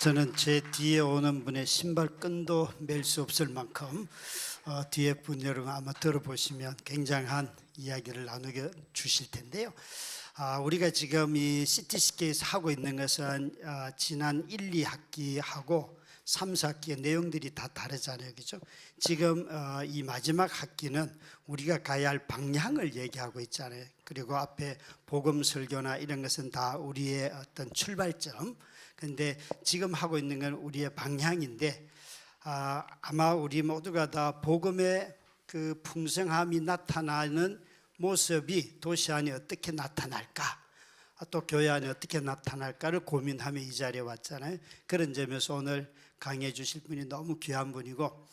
저는 제 뒤에 오는 분의 신발끈도 맬 수 없을 만큼 뒤에 분 여러분 아마 들어보시면 굉장한 이야기를 나누게 주실 텐데요. 우리가 지금 이 시티스케이스 하고 있는 것은 지난 1, 2학기하고 3, 4학기의 내용들이 다 다르잖아요, 그죠? 지금 이 마지막 학기는 우리가 가야 할 방향을 얘기하고 있잖아요. 그리고 앞에 복음 설교나 이런 것은 다 우리의 어떤 출발점. 근데 지금 하고 있는 건 우리의 방향인데 아마 우리 모두가 다 복음의 그 풍성함이 나타나는 모습이 도시 안에 어떻게 나타날까, 또 교회 안에 어떻게 나타날까를 고민하며 이 자리에 왔잖아요. 그런 점에서 오늘 강의해 주실 분이 너무 귀한 분이고,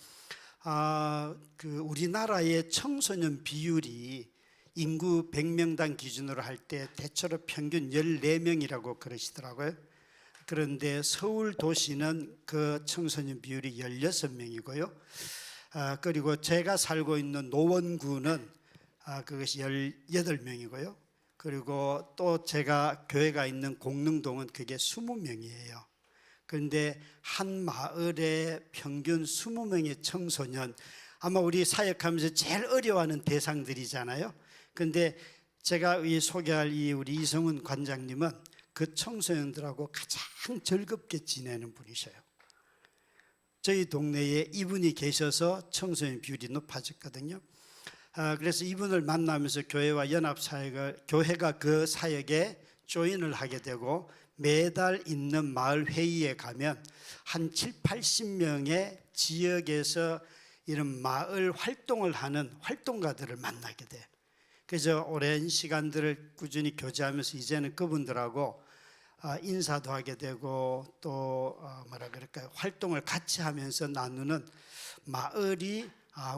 그 우리나라의 청소년 비율이 인구 100명당 기준으로 할 때 대체로 평균 14명이라고 그러시더라고요. 그런데 서울 도시는 그 청소년 비율이 16명이고요. 그리고 제가 살고 있는 노원구는 그것이 18명이고요. 그리고 또 제가 교회가 있는 공릉동은 그게 20명이에요. 그런데 한 마을에 평균 20명의 청소년, 아마 우리 사역하면서 제일 어려워하는 대상들이잖아요. 그런데 제가 소개할 우리 이성훈 관장님은 그 청소년들하고 가장 즐겁게 지내는 분이셔요. 저희 동네에 이분이 계셔서 청소년 비율이 높아졌거든요. 그래서 이분을 만나면서 교회와 연합사역을, 교회가 그 사역에 조인을 하게 되고 매달 있는 마을 회의에 가면 한 7, 80명의 지역에서 이런 마을 활동을 하는 활동가들을 만나게 돼요. 그래서 오랜 시간들을 꾸준히 교제하면서 이제는 그분들하고 인사도 하게 되고 또 뭐라 그럴까요? 활동을 같이 하면서 나누는 마을이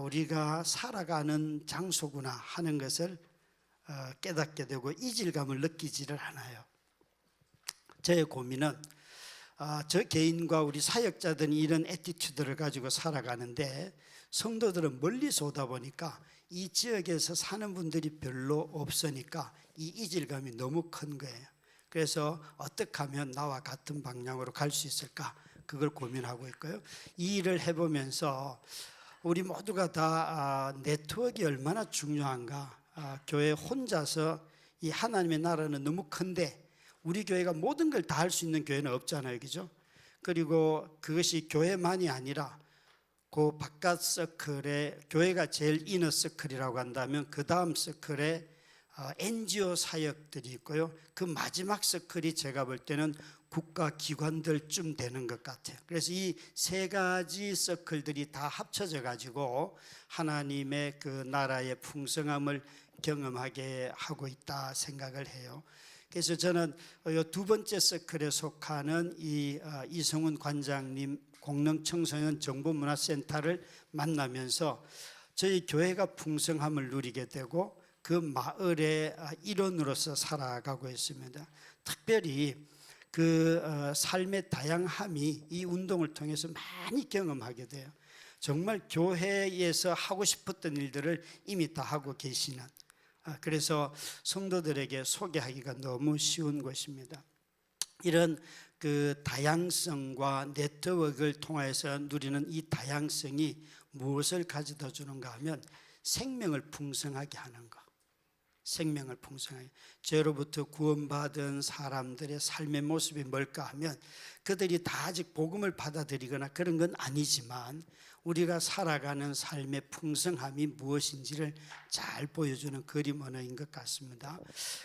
우리가 살아가는 장소구나 하는 것을 깨닫게 되고 이질감을 느끼지를 않아요. 제 고민은 저 개인과 우리 사역자들은 이런 애티튜드를 가지고 살아가는데 성도들은 멀리서 오다 보니까 이 지역에서 사는 분들이 별로 없으니까 이 이질감이 너무 큰 거예요. 그래서 어떻게 하면 나와 같은 방향으로 갈 수 있을까, 그걸 고민하고 있고요. 이 일을 해보면서 우리 모두가 다 네트워크가 얼마나 중요한가. 교회 혼자서 이 하나님의 나라는 너무 큰데 우리 교회가 모든 걸 다 할 수 있는 교회는 없잖아요, 그죠? 그리고 그것이 교회만이 아니라 그 바깥 서클에, 교회가 제일 이너 서클이라고 한다면 그 다음 서클에 NGO 사역들이 있고요. 그 마지막 서클이 제가 볼 때는 국가기관들쯤 되는 것 같아요. 그래서 이 세 가지 서클들이 다 합쳐져 가지고 하나님의 그 나라의 풍성함을 경험하게 하고 있다 생각을 해요. 그래서 저는 이 두 번째 서클에 속하는 이성훈 관장님 공릉청소년 정보문화센터를 만나면서 저희 교회가 풍성함을 누리게 되고 그 마을의 일원으로서 살아가고 있습니다. 특별히 그 삶의 다양함이 이 운동을 통해서 많이 경험하게 돼요. 정말 교회에서 하고 싶었던 일들을 이미 다 하고 계시는, 그래서 성도들에게 소개하기가 너무 쉬운 것입니다. 이런 그 다양성과 네트워크를 통해서 누리는 이 다양성이 무엇을 가져다 주는가 하면 생명을 풍성하게 하는 것. 생명을 풍성하게, 죄로부터 구원받은 사람들의 삶의 모습이 뭘까 하면 그들이 다 아직 복음을 받아들이거나 그런 건 아니지만 우리가 살아가는 삶의 풍성함이 무엇인지를 잘 보여주는 그림 언어인 것 같습니다.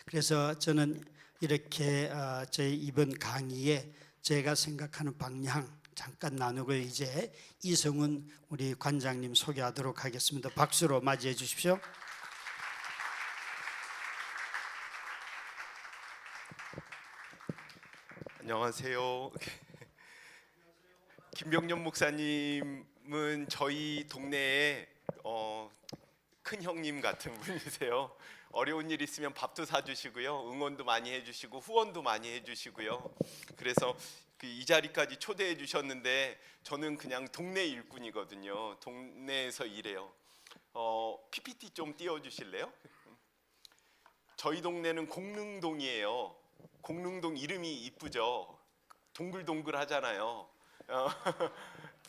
그래서 저는 이렇게 제 이번 강의에 제가 생각하는 방향 잠깐 나누고 이제 이성훈 우리 관장님 소개하도록 하겠습니다. 박수로 맞이해 주십시오. 안녕하세요. 김병년 목사님은 저희 동네에 큰 형님 같은 분이세요. 어려운 일 있으면 밥도 사주시고요, 응원도 많이 해주시고 후원도 많이 해주시고요. 그래서 이 자리까지 초대해 주셨는데 저는 그냥 동네 일꾼이거든요. 동네에서 일해요. PPT 좀 띄워주실래요? 저희 동네는 공릉동이에요. 공릉동 이름이 이쁘죠. 동글동글 하잖아요.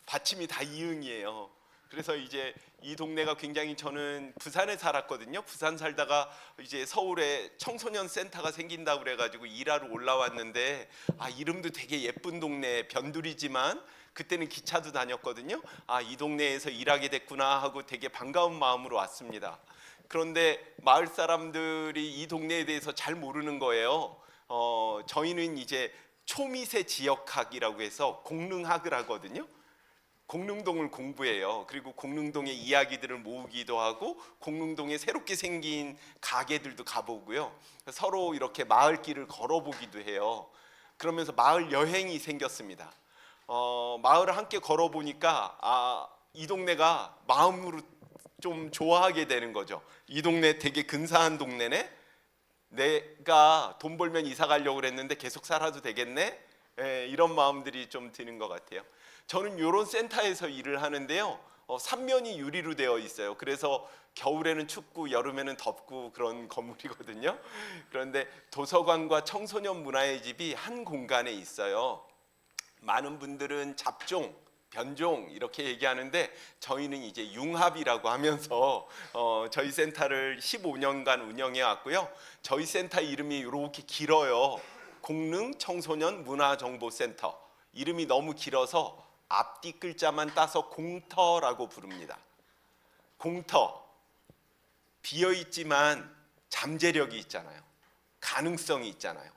받침이 다 이응이에요. 그래서 이제 이 동네가 굉장히, 저는 부산에 살았거든요. 부산 살다가 이제 서울에 청소년 센터가 생긴다고 그래가지고 일하러 올라왔는데, 이름도 되게 예쁜 동네, 변두리지만 그때는 기차도 다녔거든요. 이 동네에서 일하게 됐구나 하고 되게 반가운 마음으로 왔습니다. 그런데 마을 사람들이 이 동네에 대해서 잘 모르는 거예요. 저희는 이제 초미세 지역학이라고 해서 공릉학을 하거든요. 공릉동을 공부해요. 그리고 공릉동의 이야기들을 모으기도 하고 공릉동에 새롭게 생긴 가게들도 가보고요. 서로 이렇게 마을길을 걸어보기도 해요. 그러면서 마을 여행이 생겼습니다. 마을을 함께 걸어보니까 이 동네가 마음으로 좀 좋아하게 되는 거죠. 이 동네 되게 근사한 동네네. 내가 돈 벌면 이사 가려고 그랬는데 계속 살아도 되겠네. 이런 마음들이 좀 드는 것 같아요. 저는 이런 센터에서 일을 하는데요. 3면이 유리로 되어 있어요. 그래서 겨울에는 춥고 여름에는 덥고 그런 건물이거든요. 그런데 도서관과 청소년 문화의 집이 한 공간에 있어요. 많은 분들은 잡종, 변종 이렇게 얘기하는데 저희는 이제 융합이라고 하면서 저희 센터를 15년간 운영해 왔고요. 저희 센터 이름이 이렇게 길어요. 공릉 청소년 문화정보센터. 이름이 너무 길어서 앞뒤 글자만 따서 공터라고 부릅니다. 공터, 비어있지만 잠재력이 있잖아요. 가능성이 있잖아요.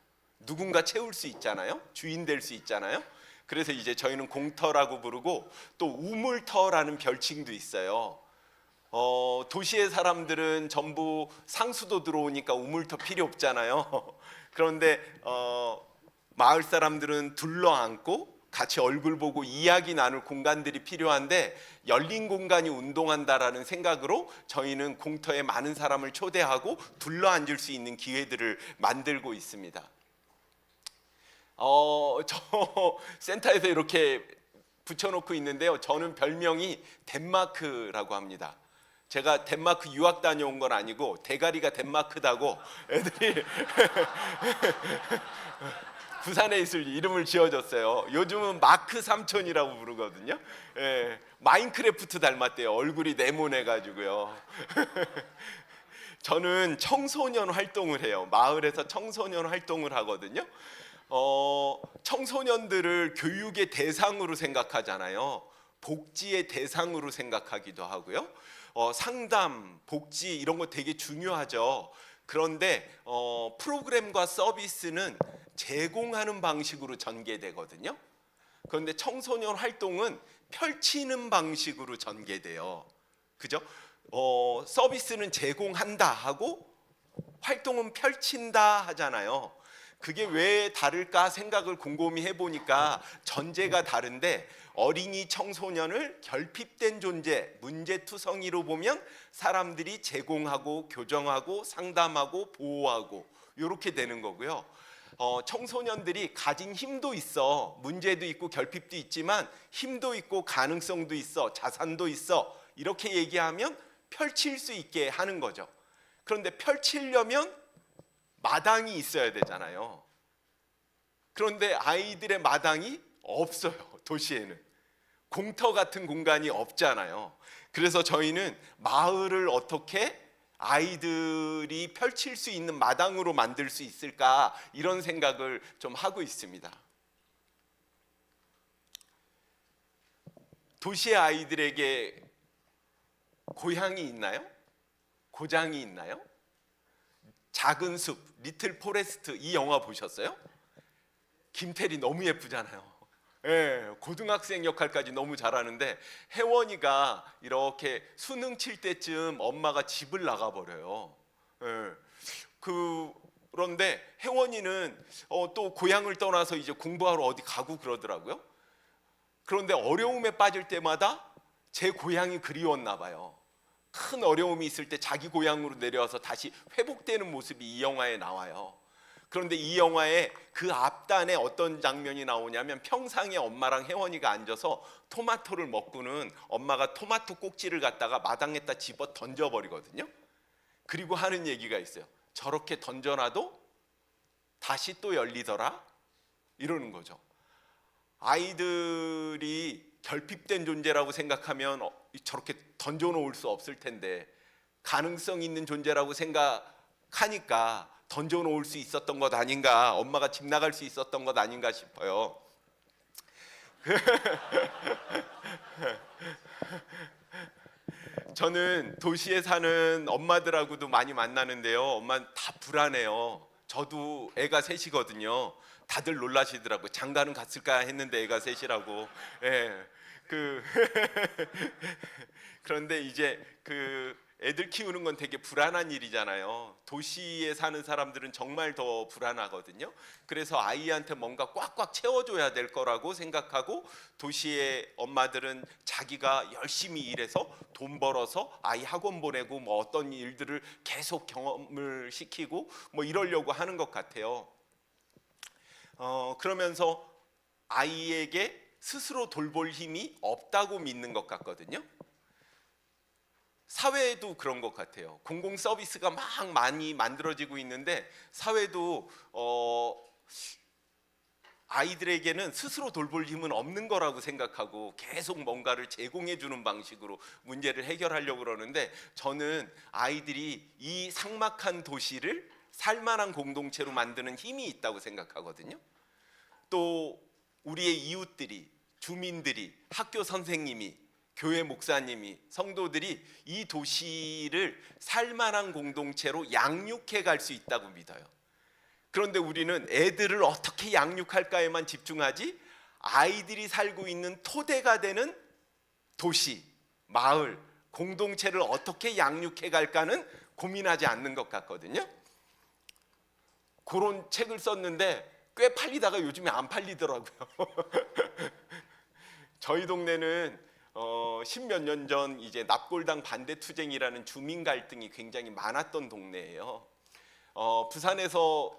누군가 채울 수 있잖아요. 주인 될 수 있잖아요. 그래서 이제 저희는 공터라고 부르고, 또 우물터라는 별칭도 있어요. 도시의 사람들은 전부 상수도 들어오니까 우물터 필요 없잖아요. 그런데 마을 사람들은 둘러앉고 같이 얼굴 보고 이야기 나눌 공간들이 필요한데, 열린 공간이 운동한다라는 생각으로 저희는 공터에 많은 사람을 초대하고 둘러앉을 수 있는 기회들을 만들고 있습니다. 저 센터에서 이렇게 붙여놓고 있는데요. 저는 별명이 덴마크라고 합니다. 제가 덴마크 유학 다녀온 건 아니고 대가리가 덴마크다고 애들이 부산에 있을 이름을 지어줬어요. 요즘은 마크 삼촌이라고 부르거든요. 마인크래프트 닮았대요. 얼굴이 네모내가지고요. 저는 청소년 활동을 해요. 마을에서 청소년 활동을 하거든요. 청소년들을 교육의 대상으로 생각하잖아요. 복지의 대상으로 생각하기도 하고요. 상담, 복지 이런 거 되게 중요하죠. 그런데 프로그램과 서비스는 제공하는 방식으로 전개되거든요. 그런데 청소년 활동은 펼치는 방식으로 전개돼요. 그죠? 서비스는 제공한다 하고 활동은 펼친다 하잖아요. 그게 왜 다를까 생각을 곰곰이 해보니까 전제가 다른데, 어린이 청소년을 결핍된 존재, 문제투성이로 보면 사람들이 제공하고 교정하고 상담하고 보호하고 이렇게 되는 거고요. 청소년들이 가진 힘도 있어, 문제도 있고 결핍도 있지만 힘도 있고 가능성도 있어, 자산도 있어, 이렇게 얘기하면 펼칠 수 있게 하는 거죠. 그런데 펼치려면 마당이 있어야 되잖아요. 그런데 아이들의 마당이 없어요. 도시에는 공터 같은 공간이 없잖아요. 그래서 저희는 마을을 어떻게 아이들이 펼칠 수 있는 마당으로 만들 수 있을까, 이런 생각을 좀 하고 있습니다. 도시의 아이들에게 고향이 있나요? 고장이 있나요? 작은 숲, 리틀 포레스트, 이 영화 보셨어요? 김태리 너무 예쁘잖아요. 고등학생 역할까지 너무 잘하는데, 혜원이가 이렇게 수능 칠 때쯤 엄마가 집을 나가버려요. 그런데 혜원이는 또 고향을 떠나서 이제 공부하러 어디 가고 그러더라고요. 그런데 어려움에 빠질 때마다 제 고향이 그리웠나 봐요. 큰 어려움이 있을 때 자기 고향으로 내려와서 다시 회복되는 모습이 이 영화에 나와요. 그런데 이 영화의 그 앞단에 어떤 장면이 나오냐면, 평상에 엄마랑 혜원이가 앉아서 토마토를 먹고는 엄마가 토마토 꼭지를 갖다가 마당에다 집어 던져버리거든요. 그리고 하는 얘기가 있어요. 저렇게 던져놔도 다시 또 열리더라, 이러는 거죠. 아이들이 결핍된 존재라고 생각하면 저렇게 던져놓을 수 없을 텐데 가능성 있는 존재라고 생각하니까 던져놓을 수 있었던 것 아닌가, 엄마가 집 나갈 수 있었던 것 아닌가 싶어요. 저는 도시에 사는 엄마들하고도 많이 만나는데요. 엄마는 다 불안해요. 저도 애가 셋이거든요. 다들 놀라시더라고요. 장가는 갔을까 했는데 애가 셋이라고. 예. 그런데 이제 애들 키우는 건 되게 불안한 일이잖아요. 도시에 사는 사람들은 정말 더 불안하거든요. 그래서 아이한테 뭔가 꽉꽉 채워줘야 될 거라고 생각하고 도시의 엄마들은 자기가 열심히 일해서 돈 벌어서 아이 학원 보내고 뭐 어떤 일들을 계속 경험을 시키고 뭐 이러려고 하는 것 같아요. 그러면서 아이에게 스스로 돌볼 힘이 없다고 믿는 것 같거든요. 사회도 그런 것 같아요. 공공 서비스가 막 많이 만들어지고 있는데 사회도 아이들에게는 스스로 돌볼 힘은 없는 거라고 생각하고 계속 뭔가를 제공해 주는 방식으로 문제를 해결하려고 그러는데, 저는 아이들이 이 삭막한 도시를 살만한 공동체로 만드는 힘이 있다고 생각하거든요. 또 우리의 이웃들이, 주민들이, 학교 선생님이, 교회 목사님이, 성도들이 이 도시를 살만한 공동체로 양육해 갈 수 있다고 믿어요. 그런데 우리는 애들을 어떻게 양육할까에만 집중하지 아이들이 살고 있는 토대가 되는 도시, 마을, 공동체를 어떻게 양육해 갈까는 고민하지 않는 것 같거든요. 그런 책을 썼는데 꽤 팔리다가 요즘에 안 팔리더라고요. 저희 동네는 10몇 년 전 이제 납골당 반대 투쟁이라는 주민 갈등이 굉장히 많았던 동네예요. 부산에서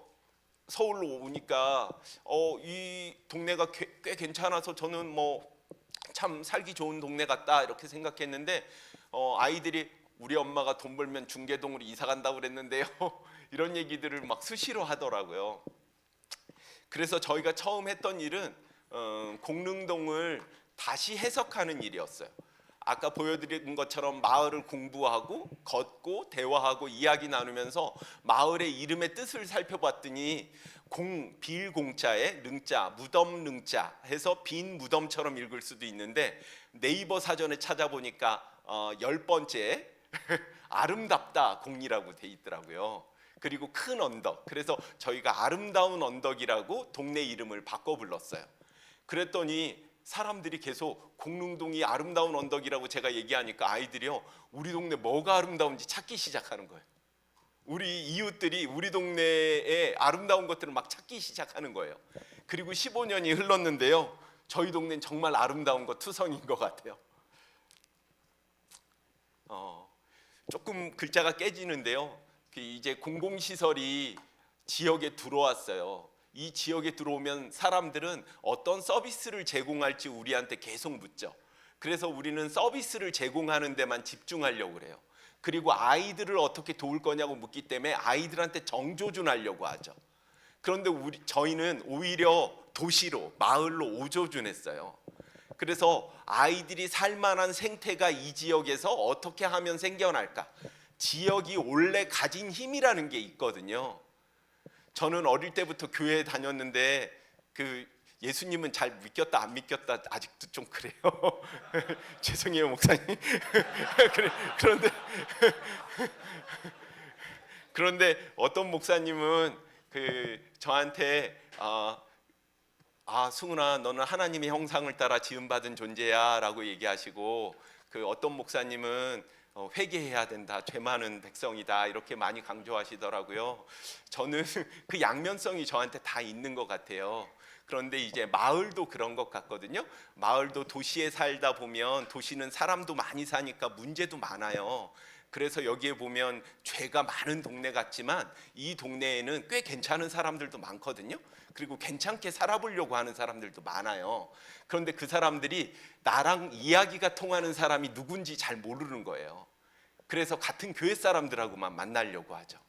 서울로 오니까 이 동네가 꽤 괜찮아서 저는 뭐 참 살기 좋은 동네 같다 이렇게 생각했는데, 아이들이 우리 엄마가 돈 벌면 중계동으로 이사 간다고 그랬는데요. 이런 얘기들을 막 수시로 하더라고요. 그래서 저희가 처음 했던 일은 공릉동을 다시 해석하는 일이었어요. 아까 보여드린 것처럼 마을을 공부하고 걷고 대화하고 이야기 나누면서 마을의 이름의 뜻을 살펴봤더니 빌공자에 능자, 무덤 능자 해서 빈 무덤처럼 읽을 수도 있는데, 네이버 사전에 찾아보니까 10번째 아름답다 공이라고 돼 있더라고요. 그리고 큰 언덕, 그래서 저희가 아름다운 언덕이라고 동네 이름을 바꿔 불렀어요. 그랬더니 사람들이 계속 공릉동이 아름다운 언덕이라고 제가 얘기하니까 아이들이요, 우리 동네 뭐가 아름다운지 찾기 시작하는 거예요. 우리 이웃들이 우리 동네에 아름다운 것들을 막 찾기 시작하는 거예요. 그리고 15년이 흘렀는데요, 저희 동네는 정말 아름다운 것 투성인 것 같아요. 조금 글자가 깨지는데요, 이제 공공시설이 지역에 들어왔어요. 이 지역에 들어오면 사람들은 어떤 서비스를 제공할지 우리한테 계속 묻죠. 그래서 우리는 서비스를 제공하는 데만 집중하려고 그래요. 그리고 아이들을 어떻게 도울 거냐고 묻기 때문에 아이들한테 정조준하려고 하죠. 그런데 저희는 오히려 도시로, 마을로 오조준했어요. 그래서 아이들이 살만한 생태가 이 지역에서 어떻게 하면 생겨날까? 지역이 원래 가진 힘이라는 게 있거든요. 저는 어릴 때부터 교회에 다녔는데 예수님은 잘 믿겼다 안 믿겼다 아직도 좀 그래요. 죄송해요 목사님. 그런데 어떤 목사님은 저한테 승훈아, 너는 하나님의 형상을 따라 지음받은 존재야라고 얘기하시고, 어떤 목사님은 회개해야 된다, 죄 많은 백성이다 이렇게 많이 강조하시더라고요. 저는 그 양면성이 저한테 다 있는 것 같아요. 그런데 이제 마을도 그런 것 같거든요. 마을도 도시에 살다 보면 도시는 사람도 많이 사니까 문제도 많아요. 그래서 여기에 보면 죄가 많은 동네 같지만 이 동네에는 꽤 괜찮은 사람들도 많거든요. 그리고 괜찮게 살아보려고 하는 사람들도 많아요. 그런데 그 사람들이 나랑 이야기가 통하는 사람이 누군지 잘 모르는 거예요. 그래서 같은 교회 사람들하고만 만나려고 하죠.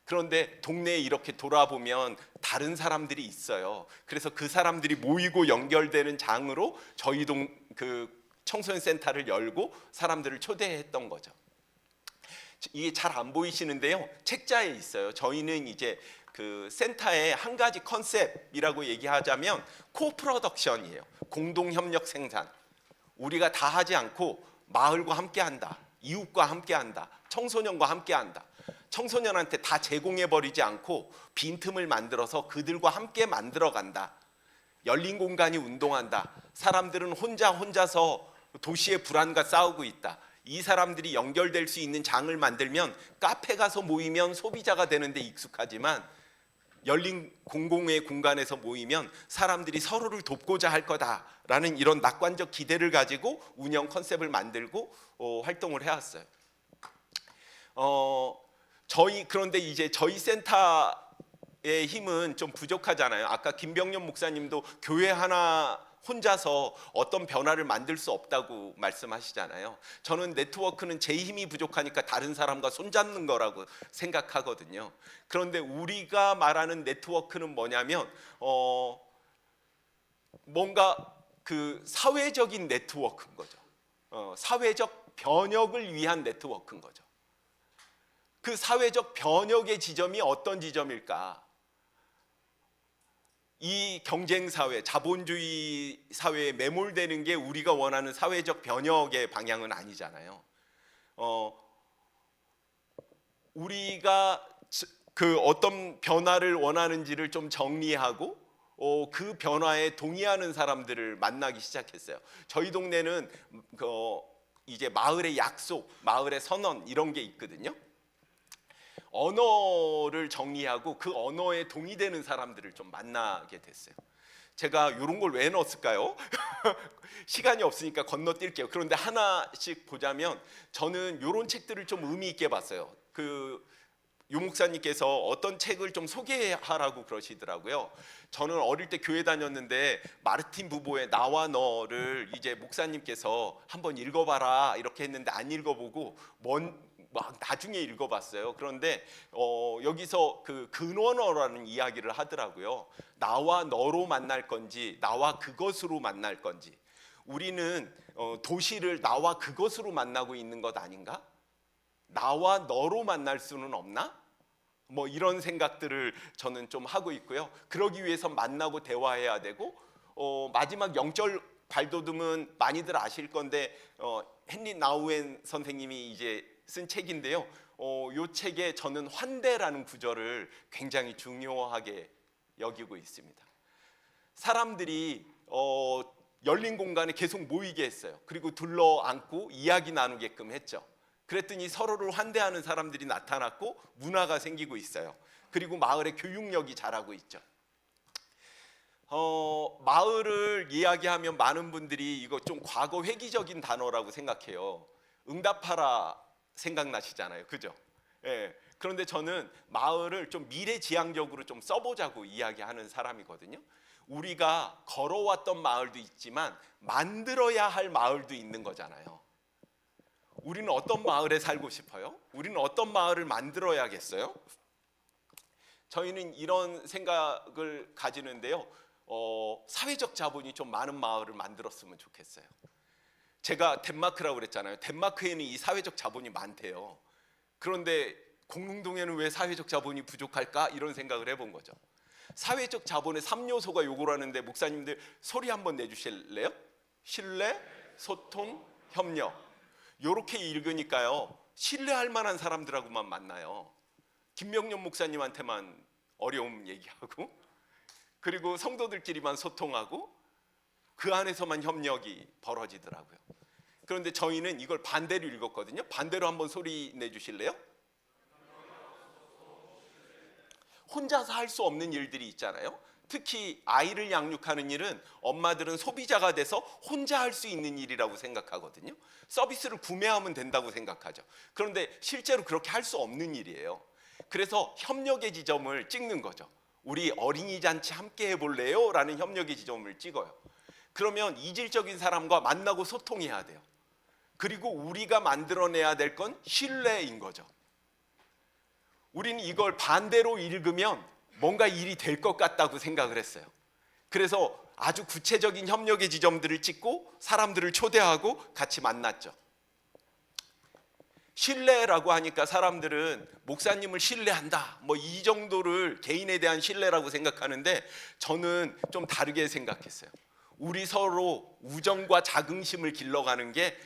그런데 동네에 이렇게 돌아보면 다른 사람들이 있어요. 그래서 그 사람들이 모이고 연결되는 장으로 저희 그 청소년 센터를 열고 사람들을 초대했던 거죠. 이게 잘 안 보이시는데요. 책자에 있어요. 저희는 이제 그 센터의 한 가지 컨셉이라고 얘기하자면 코프로덕션이에요. 공동 협력 생산. 우리가 다 하지 않고 마을과 함께 한다. 이웃과 함께 한다. 청소년과 함께 한다. 청소년한테 다 제공해 버리지 않고 빈틈을 만들어서 그들과 함께 만들어 간다. 열린 공간이 운동한다. 사람들은 혼자서 도시의 불안과 싸우고 있다. 이 사람들이 연결될 수 있는 장을 만들면 카페 가서 모이면 소비자가 되는데 익숙하지만 열린 공공의 공간에서 모이면 사람들이 서로를 돕고자 할 거다라는 이런 낙관적 기대를 가지고 운영 컨셉을 만들고 활동을 해왔어요. 그런데 이제 저희 센터의 힘은 좀 부족하잖아요. 아까 김병년 목사님도 교회 하나 혼자서 어떤 변화를 만들 수 없다고 말씀하시잖아요. 저는 네트워크는 제 힘이 부족하니까 다른 사람과 손잡는 거라고 생각하거든요. 그런데 우리가 말하는 네트워크는 뭐냐면 뭔가 그 사회적인 네트워크인 거죠. 사회적 변혁을 위한 네트워크인 거죠. 그 사회적 변혁의 지점이 어떤 지점일까? 이 경쟁사회, 자본주의 사회에 매몰되는 게 우리가 원하는 사회적 변혁의 방향은 아니잖아요. 우리가 그 어떤 변화를 원하는지를 좀 정리하고 그 변화에 동의하는 사람들을 만나기 시작했어요. 저희 동네는 이제 마을의 약속, 마을의 선언 이런 게 있거든요. 언어를 정리하고 그 언어에 동의되는 사람들을 좀 만나게 됐어요. 제가 이런 걸 왜 넣었을까요? 시간이 없으니까 건너뛸게요. 그런데 하나씩 보자면 저는 이런 책들을 좀 의미 있게 봤어요. 유 목사님께서 어떤 책을 좀 소개하라고 그러시더라고요. 저는 어릴 때 교회 다녔는데 마르틴 부보의 나와 너를 이제 목사님께서 한번 읽어봐라 이렇게 했는데 안 읽어보고 막 나중에 읽어봤어요. 그런데 여기서 그 근원어라는 이야기를 하더라고요. 나와 너로 만날 건지 나와 그것으로 만날 건지. 우리는 도시를 나와 그것으로 만나고 있는 것 아닌가? 나와 너로 만날 수는 없나? 뭐 이런 생각들을 저는 좀 하고 있고요. 그러기 위해서 만나고 대화해야 되고 마지막 영적 발돋움은 많이들 아실 건데 헨리 나우엔 선생님이 이제 쓴 책인데요. 이 책에 저는 환대라는 구절을 굉장히 중요하게 여기고 있습니다. 사람들이 열린 공간에 계속 모이게 했어요. 그리고 둘러앉고 이야기 나누게끔 했죠. 그랬더니 서로를 환대하는 사람들이 나타났고 문화가 생기고 있어요. 그리고 마을의 교육력이 자라고 있죠. 마을을 이야기하면 많은 분들이 이거 좀 과거 회귀적인 단어라고 생각해요. 응답하라 생각나시잖아요. 그죠? 예. 그런데 저는 마을을 좀 미래지향적으로 좀 써보자고 이야기하는 사람이거든요. 우리가 걸어왔던 마을도 있지만 만들어야 할 마을도 있는 거잖아요. 우리는 어떤 마을에 살고 싶어요? 우리는 어떤 마을을 만들어야겠어요? 저희는 이런 생각을 가지는데요. 사회적 자본이 좀 많은 마을을 만들었으면 좋겠어요. 제가 덴마크라고 그랬잖아요. 덴마크에는 이 사회적 자본이 많대요. 그런데 공릉동에는 왜 사회적 자본이 부족할까? 이런 생각을 해본 거죠. 사회적 자본의 3요소가 요구라는데 목사님들 소리 한번 내주실래요? 신뢰, 소통, 협력. 요렇게 읽으니까요. 신뢰할 만한 사람들하고만 만나요. 김명년 목사님한테만 어려움 얘기하고 그리고 성도들끼리만 소통하고 그 안에서만 협력이 벌어지더라고요. 그런데 저희는 이걸 반대로 읽었거든요. 반대로 한번 소리 내주실래요? 혼자서 할 수 없는 일들이 있잖아요. 특히 아이를 양육하는 일은 엄마들은 소비자가 돼서 혼자 할 수 있는 일이라고 생각하거든요. 서비스를 구매하면 된다고 생각하죠. 그런데 실제로 그렇게 할 수 없는 일이에요. 그래서 협력의 지점을 찍는 거죠. 우리 어린이 잔치 함께 해볼래요? 라는 협력의 지점을 찍어요. 그러면 이질적인 사람과 만나고 소통해야 돼요. 그리고 우리가 만들어내야 될 건 신뢰인 거죠. 우리는 이걸 반대로 읽으면 뭔가 일이 될 것 같다고 생각을 했어요. 그래서 아주 구체적인 협력의 지점들을 찍고 사람들을 초대하고 같이 만났죠. 신뢰라고 하니까 사람들은 목사님을 신뢰한다, 뭐 이 정도를 개인에 대한 신뢰라고 생각하는데, 저는 좀 다르게 생각했어요. 우리 서로 우정과 자긍심을 길러가는 게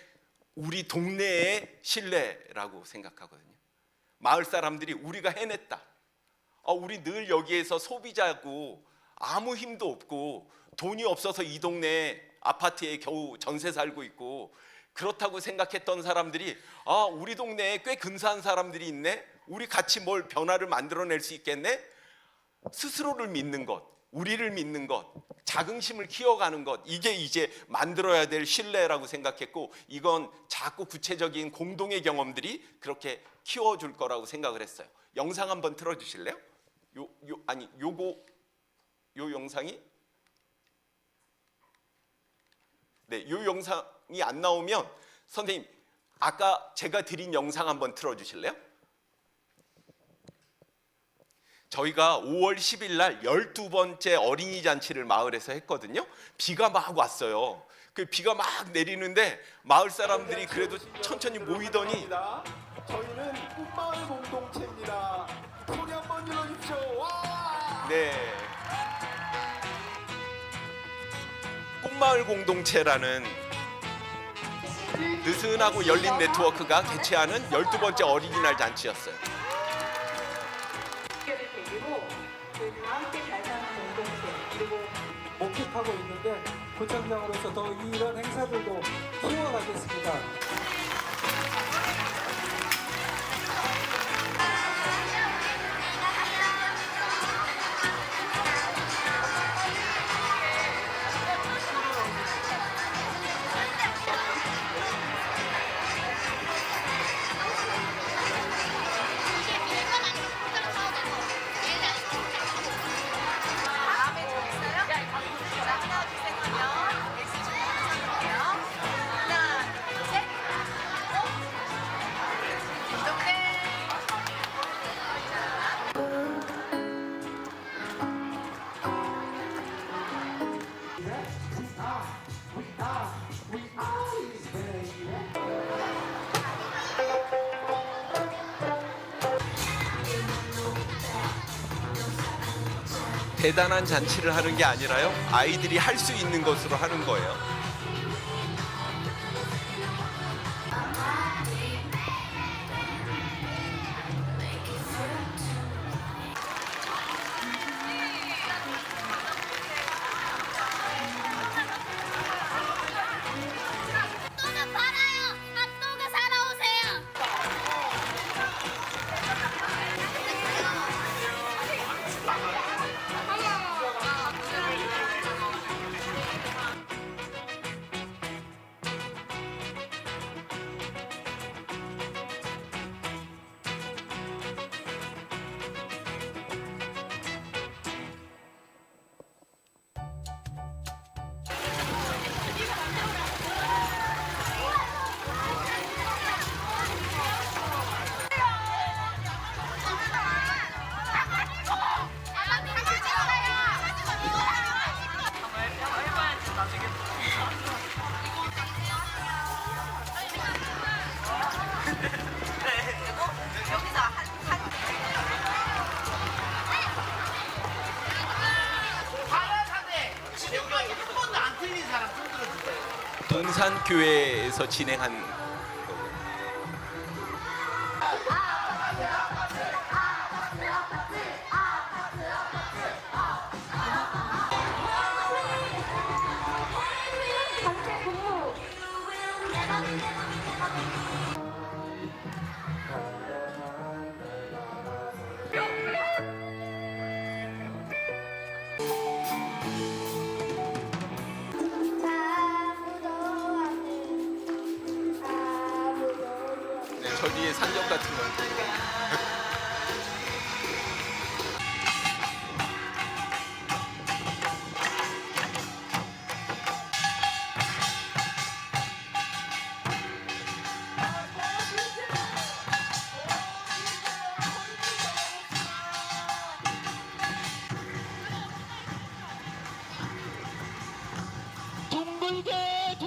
우리 동네의 신뢰라고 생각하거든요. 마을 사람들이 우리가 해냈다, 우리 늘 여기에서 소비자고 아무 힘도 없고 돈이 없어서 이 동네 아파트에 겨우 전세 살고 있고, 그렇다고 생각했던 사람들이 우리 동네에 꽤 근사한 사람들이 있네, 우리 같이 뭘 변화를 만들어낼 수 있겠네, 스스로를 믿는 것, 우리를 믿는 것, 자긍심을 키워가는 것, 이게 이제 만들어야 될 신뢰라고 생각했고, 이건 작고 구체적인 공동의 경험들이 그렇게 키워줄 거라고 생각을 했어요. 영상 한번 틀어주실래요? 요 영상이? 네, 요 영상이 안 나오면 선생님 아까 제가 드린 영상 한번 틀어주실래요? 저희가 5월 10일 날 12번째 어린이 잔치를 마을에서 했거든요. 비가 막 왔어요. 그 비가 막 내리는데 마을 사람들이 그래도 천천히 모이더니, 저희는 꿈마을 공동체입니다. 소리 한번 질러주십시오. 와! 네, 꿈마을 공동체라는 느슨하고 열린 네트워크가 개최하는 12번째 어린이날 잔치였어요. 를 계기로 저희가 함께 잘 사는 공동체 그리고 목격하고 있는데 구청장으로서 더 이런 행사들도 키워가겠습니다. 대단한 잔치를 하는 게 아니라요, 아이들이 할 수 있는 것으로 하는 거예요. 핫도그 팔아요. 핫도그 사러 오세요. 동산교회에서 진행한 아무도 안 돼.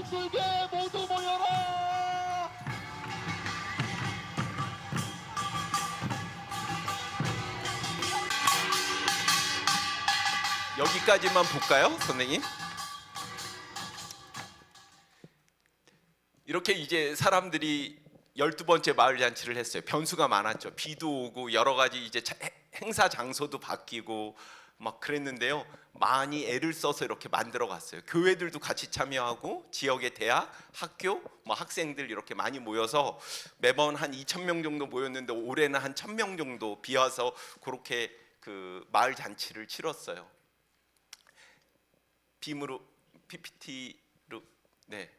힘들게 모두 모여라. 여기까지만 볼까요, 선생님? 이렇게 이제 사람들이 12번째 마을 잔치를 했어요. 변수가 많았죠. 비도 오고 여러 가지 이제 행사 장소도 바뀌고 막 그랬는데요. 많이 애를 써서 이렇게 만들어 갔어요. 교회들도 같이 참여하고 지역의 대학, 학교, 뭐 학생들 이렇게 많이 모여서 매번 한 2,000명 정도 모였는데 올해는 한 1,000명 정도 비와서 그렇게 그 마을 잔치를 치렀어요. 빔으로 PPT로 네.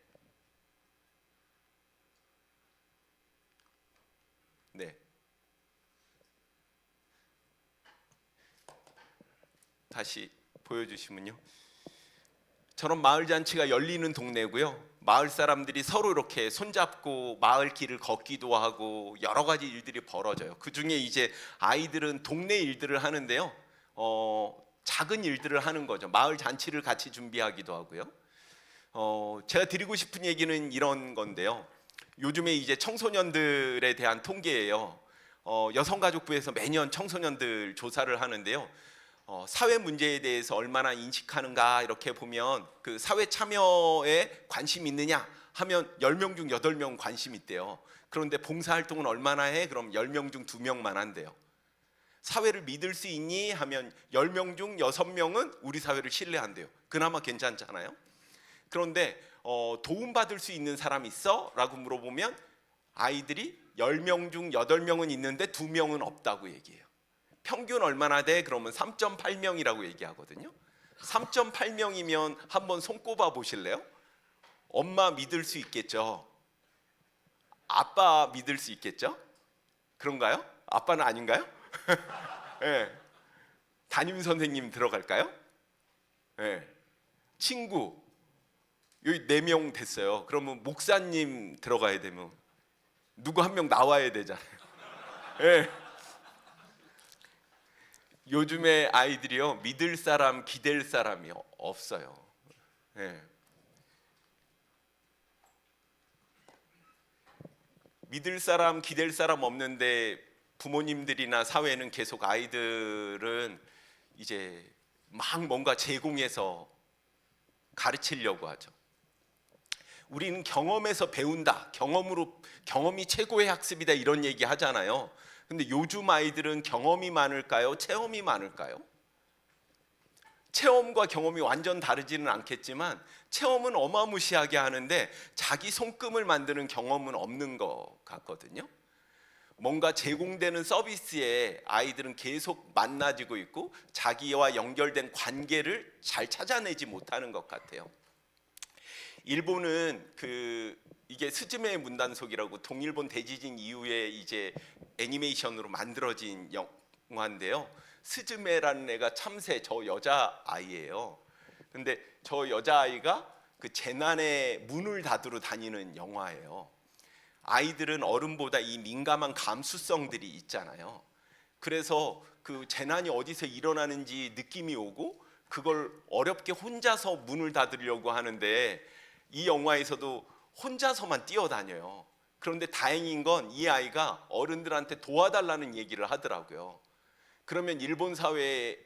네. 다시 보여주시면요. 저런 마을 잔치가 열리는 동네고요. 마을 사람들이 서로 이렇게 손잡고 마을 길을 걷기도 하고 여러 가지 일들이 벌어져요. 그 중에 이제 아이들은 동네 일들을 하는데요. 작은 일들을 하는 거죠. 마을 잔치를 같이 준비하기도 하고요. 제가 드리고 싶은 얘기는 이런 건데요. 요즘에 이제 청소년들에 대한 통계예요. 여성가족부에서 매년 청소년들 조사를 하는데요. 사회 문제에 대해서 얼마나 인식하는가 이렇게 보면 그 사회 참여에 관심 있느냐 하면 10명 중 8명 관심 있대요. 그런데 봉사활동은 얼마나 해? 그럼 10명 중 2명만 한대요. 사회를 믿을 수 있니? 하면 10명 중 6명은 우리 사회를 신뢰한대요. 그나마 괜찮잖아요. 그런데 도움받을 수 있는 사람 있어? 라고 물어보면 아이들이 10명 중 8명은 있는데 2명은 없다고 얘기해요. 평균 얼마나 돼? 그러면 3.8명이라고 얘기하거든요. 3.8명이면 한번 손꼽아 보실래요? 엄마 믿을 수 있겠죠? 아빠 믿을 수 있겠죠? 그런가요? 아빠는 아닌가요? 네. 담임 선생님 들어갈까요? 네. 친구 여기 4명 됐어요. 그러면 목사님 들어가야 되면 누구 한 명 나와야 되잖아요. 네. 요즘에 아이들이요 믿을 사람 기댈 사람이 없어요. 네. 믿을 사람 기댈 사람 없는데 부모님들이나 사회는 계속 아이들은 이제 막 뭔가 제공해서 가르치려고 하죠. 우리는 경험에서 배운다. 경험이 최고의 학습이다 이런 얘기 하잖아요. 근데 요즘 아이들은 경험이 많을까요? 체험이 많을까요? 체험과 경험이 완전 다르지는 않겠지만 체험은 어마무시하게 하는데 자기 손금을 만드는 경험은 없는 것 같거든요. 뭔가 제공되는 서비스에 아이들은 계속 만나지고 있고 자기와 연결된 관계를 잘 찾아내지 못하는 것 같아요. 일본은 이게 스즈메의 문단속이라고 동일본 대지진 이후에 이제 애니메이션으로 만들어진 영화인데요. 스즈메라는 애가 참새 저 여자 아이예요. 근데 저 여자 아이가 그 재난에 문을 닫으러 다니는 영화예요. 아이들은 어른보다 이 민감한 감수성들이 있잖아요. 그래서 그 재난이 어디서 일어나는지 느낌이 오고 그걸 어렵게 혼자서 문을 닫으려고 하는데 이 영화에서도 혼자서만 뛰어다녀요. 그런데 다행인 건 이 아이가 어른들한테 도와달라는 얘기를 하더라고요. 그러면 일본 사회의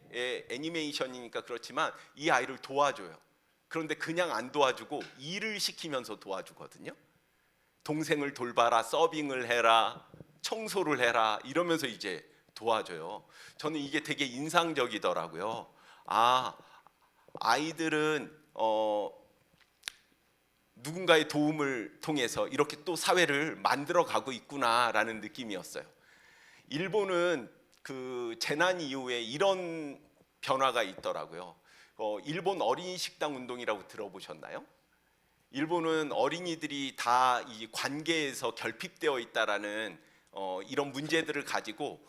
애니메이션이니까 그렇지만 이 아이를 도와줘요. 그런데 그냥 안 도와주고 일을 시키면서 도와주거든요. 동생을 돌봐라, 서빙을 해라, 청소를 해라 이러면서 이제 도와줘요. 저는 이게 되게 인상적이더라고요. 아이들은 누군가의 도움을 통해서 이렇게 또 사회를 만들어 가고 있구나라는 느낌이었어요. 일본은 그 재난 이후에 이런 변화가 있더라고요. 일본 어린이 식당 운동이라고 들어보셨나요? 일본은 어린이들이 다 이 관계에서 결핍되어 있다라는 이런 문제들을 가지고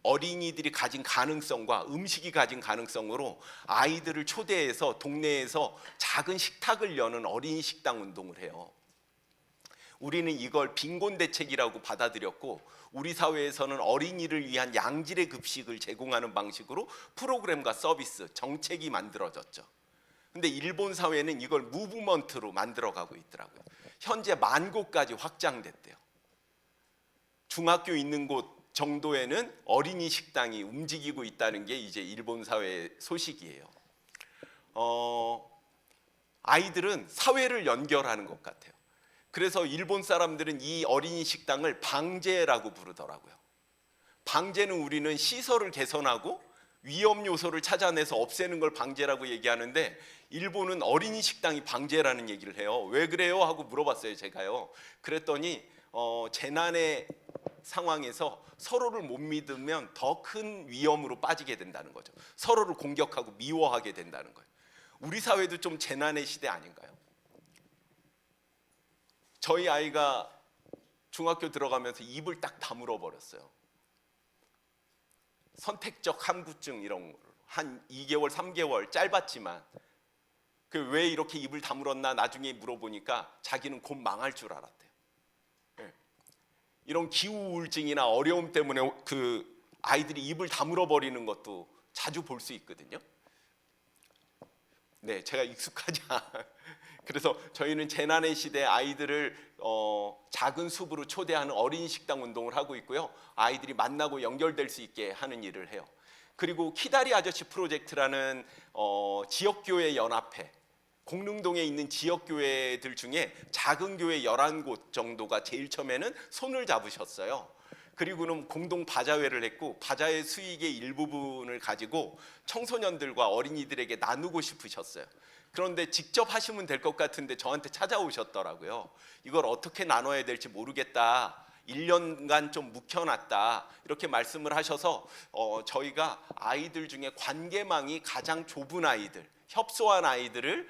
어린이들이 가진 가능성과 음식이 가진 가능성으로 아이들을 초대해서 동네에서 작은 식탁을 여는 어린이 식당 운동을 해요. 우리는 이걸 빈곤 대책이라고 받아들였고 우리 사회에서는 어린이를 위한 양질의 급식을 제공하는 방식으로 프로그램과 서비스, 정책이 만들어졌죠. 근데 일본 사회는 이걸 무브먼트로 만들어가고 있더라고요. 현재 10,000곳까지 확장됐대요. 중학교 있는 곳 정도에는 어린이 식당이 움직이고 있다는 게 이제 일본 사회의 소식이에요. 아이들은 사회를 연결하는 것 같아요. 그래서 일본 사람들은 이 어린이 식당을 방제라고 부르더라고요. 방제는 우리는 시설을 개선하고 위험 요소를 찾아내서 없애는 걸 방제라고 얘기하는데 일본은 어린이 식당이 방제라는 얘기를 해요. 왜 그래요? 하고 물어봤어요, 제가요. 그랬더니 재난의 상황에서 서로를 못 믿으면 더 큰 위험으로 빠지게 된다는 거죠. 서로를 공격하고 미워하게 된다는 거예요. 우리 사회도 좀 재난의 시대 아닌가요? 저희 아이가 중학교 들어가면서 입을 딱 다물어 버렸어요. 선택적 함구증 이런 거로 한 2개월, 3개월 짧았지만 그 왜 이렇게 입을 다물었나 나중에 물어보니까 자기는 곧 망할 줄 알았대요. 네. 이런 기후 우울증이나 어려움 때문에 그 아이들이 입을 다물어 버리는 것도 자주 볼 수 있거든요. 네, 제가 익숙하지 않아. 그래서 저희는 재난의 시대 아이들을 작은 숲으로 초대하는 어린이 식당 운동을 하고 있고요. 아이들이 만나고 연결될 수 있게 하는 일을 해요. 그리고 키다리 아저씨 프로젝트라는 지역교회 연합회, 공릉동에 있는 지역교회들 중에 작은 교회 11곳 정도가 제일 처음에는 손을 잡으셨어요. 그리고는 공동 바자회를 했고 바자회 수익의 일부분을 가지고 청소년들과 어린이들에게 나누고 싶으셨어요. 그런데 직접 하시면 될 것 같은데 저한테 찾아오셨더라고요. 이걸 어떻게 나눠야 될지 모르겠다. 1년간 좀 묵혀놨다. 이렇게 말씀을 하셔서 저희가 아이들 중에 관계망이 가장 좁은 아이들, 협소한 아이들을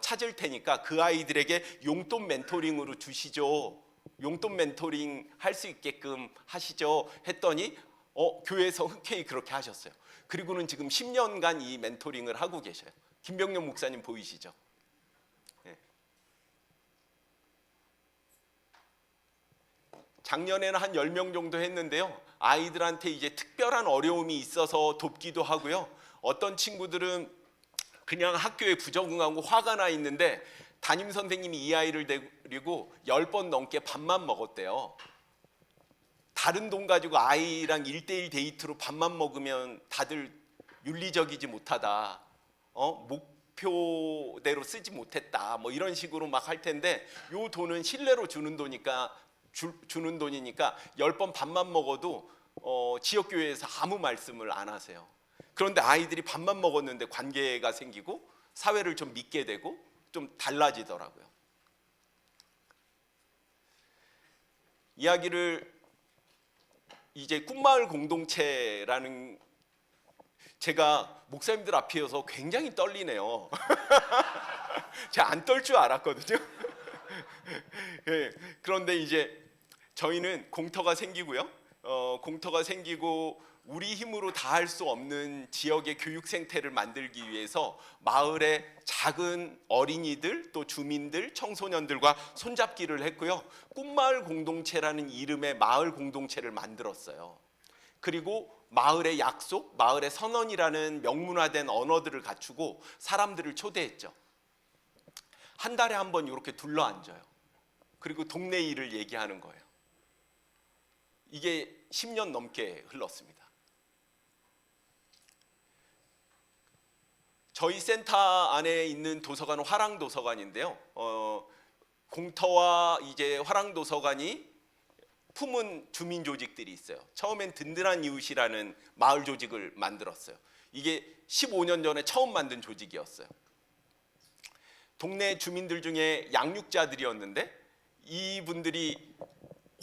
찾을 테니까 그 아이들에게 용돈 멘토링으로 주시죠. 용돈 멘토링 할 수 있게끔 하시죠 했더니 교회에서 흔쾌히 그렇게 하셨어요. 그리고는 지금 10년간 이 멘토링을 하고 계셔요. 김병룡 목사님 보이시죠? 네. 작년에는 한 10명 정도 했는데요. 아이들한테 이제 특별한 어려움이 있어서 돕기도 하고요. 어떤 친구들은 그냥 학교에 부적응하고 화가 나 있는데 담임 선생님이 이 아이를 데리고 10번 넘게 밥만 먹었대요. 다른 돈 가지고 아이랑 1대1 데이트로 밥만 먹으면 다들 윤리적이지 못하다. 목표대로 쓰지 못했다. 뭐 이런 식으로 막 할 텐데 요 돈은 신뢰로 주는 돈이니까 10번 밥만 먹어도 지역교회에서 아무 말씀을 안 하세요. 그런데 아이들이 밥만 먹었는데 관계가 생기고 사회를 좀 믿게 되고 좀 달라지더라고요. 이야기를 이제 꿈마을 공동체라는 제가 목사님들 앞이어서 굉장히 떨리네요. 제가 안 떨 줄 알았거든요. 네, 그런데 이제 저희는 공터가 생기고요. 공터가 생기고 우리 힘으로 다 할 수 없는 지역의 교육 생태를 만들기 위해서 마을의 작은 어린이들 또 주민들 청소년들과 손잡기를 했고요. 꿈마을 공동체라는 이름의 마을 공동체를 만들었어요. 그리고 마을의 약속, 마을의 선언이라는 명문화된 언어들을 갖추고 사람들을 초대했죠. 한 달에 한 번 이렇게 둘러앉아요. 그리고 동네 일을 얘기하는 거예요. 이게 10년 넘게 흘렀습니다. 저희 센터 안에 있는 도서관은 화랑도서관인데요. 공터와 이제 화랑도서관이 품은 주민 조직들이 있어요. 처음엔 든든한 이웃이라는 마을 조직을 만들었어요. 이게 15년 전에 처음 만든 조직이었어요. 동네 주민들 중에 양육자들이었는데 이분들이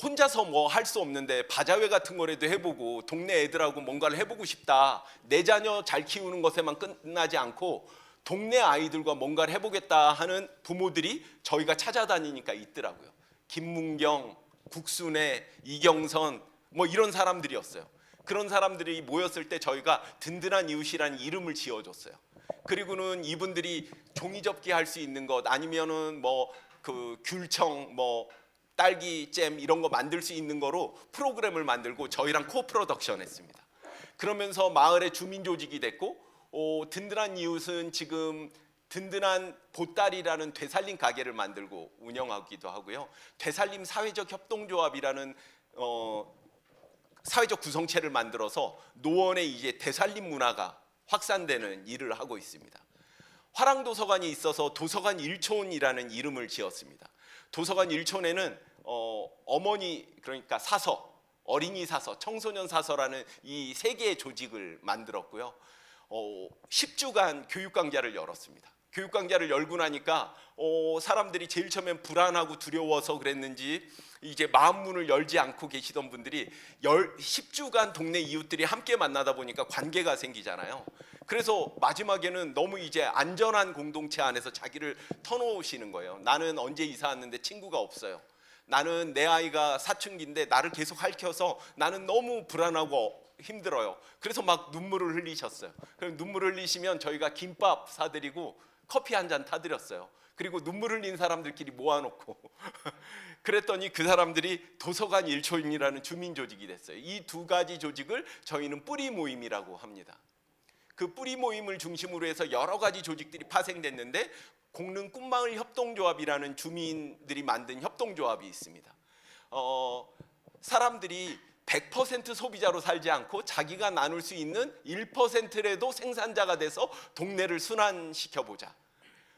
혼자서 뭐 할 수 없는데 바자회 같은 거라도 해보고 동네 애들하고 뭔가를 해보고 싶다. 내 자녀 잘 키우는 것에만 끝나지 않고 동네 아이들과 뭔가를 해보겠다 하는 부모들이 저희가 찾아다니니까 있더라고요. 김문경, 국순애, 이경선 뭐 이런 사람들이었어요. 그런 사람들이 모였을 때 저희가 든든한 이웃이라는 이름을 지어줬어요. 그리고는 이분들이 종이접기 할 수 있는 것 아니면은 뭐 그 귤청 뭐 딸기잼 이런 거 만들 수 있는 거로 프로그램을 만들고 저희랑 코프로덕션 했습니다. 그러면서 마을의 주민 조직이 됐고 든든한 이웃은 지금 든든한 보따리라는 되살림 가게를 만들고 운영하기도 하고요. 되살림 사회적 협동조합이라는 사회적 구성체를 만들어서 노원에 이제 되살림 문화가 확산되는 일을 하고 있습니다. 화랑도서관이 있어서 도서관 1촌이라는 이름을 지었습니다. 도서관 1촌에는 어머니, 그러니까 사서, 어린이 사서, 청소년 사서라는 이 세 개의 조직을 만들었고요. 10주간 교육강좌를 열었습니다. 교육강좌를 열고 나니까 사람들이 제일 처음엔 불안하고 두려워서 그랬는지 이제 마음 문을 열지 않고 계시던 분들이 10주간 동네 이웃들이 함께 만나다 보니까 관계가 생기잖아요. 그래서 마지막에는 너무 이제 안전한 공동체 안에서 자기를 터놓으시는 거예요. 나는 언제 이사 왔는데 친구가 없어요. 나는 내 아이가 사춘기인데 나를 계속 핥혀서 나는 너무 불안하고 힘들어요. 그래서 막 눈물을 흘리셨어요. 그럼 눈물을 흘리시면 저희가 김밥 사드리고 커피 한 잔 타드렸어요. 그리고 눈물 흘린 사람들끼리 모아놓고 그랬더니 그 사람들이 도서관 1초임이라는 주민 조직이 됐어요. 이 두 가지 조직을 저희는 뿌리 모임이라고 합니다. 그 뿌리 모임을 중심으로 해서 여러 가지 조직들이 파생됐는데 공릉 꿈마을 협동조합이라는 주민들이 만든 협동조합이 있습니다. 사람들이 100% 소비자로 살지 않고 자기가 나눌 수 있는 1%라도 생산자가 돼서 동네를 순환시켜보자.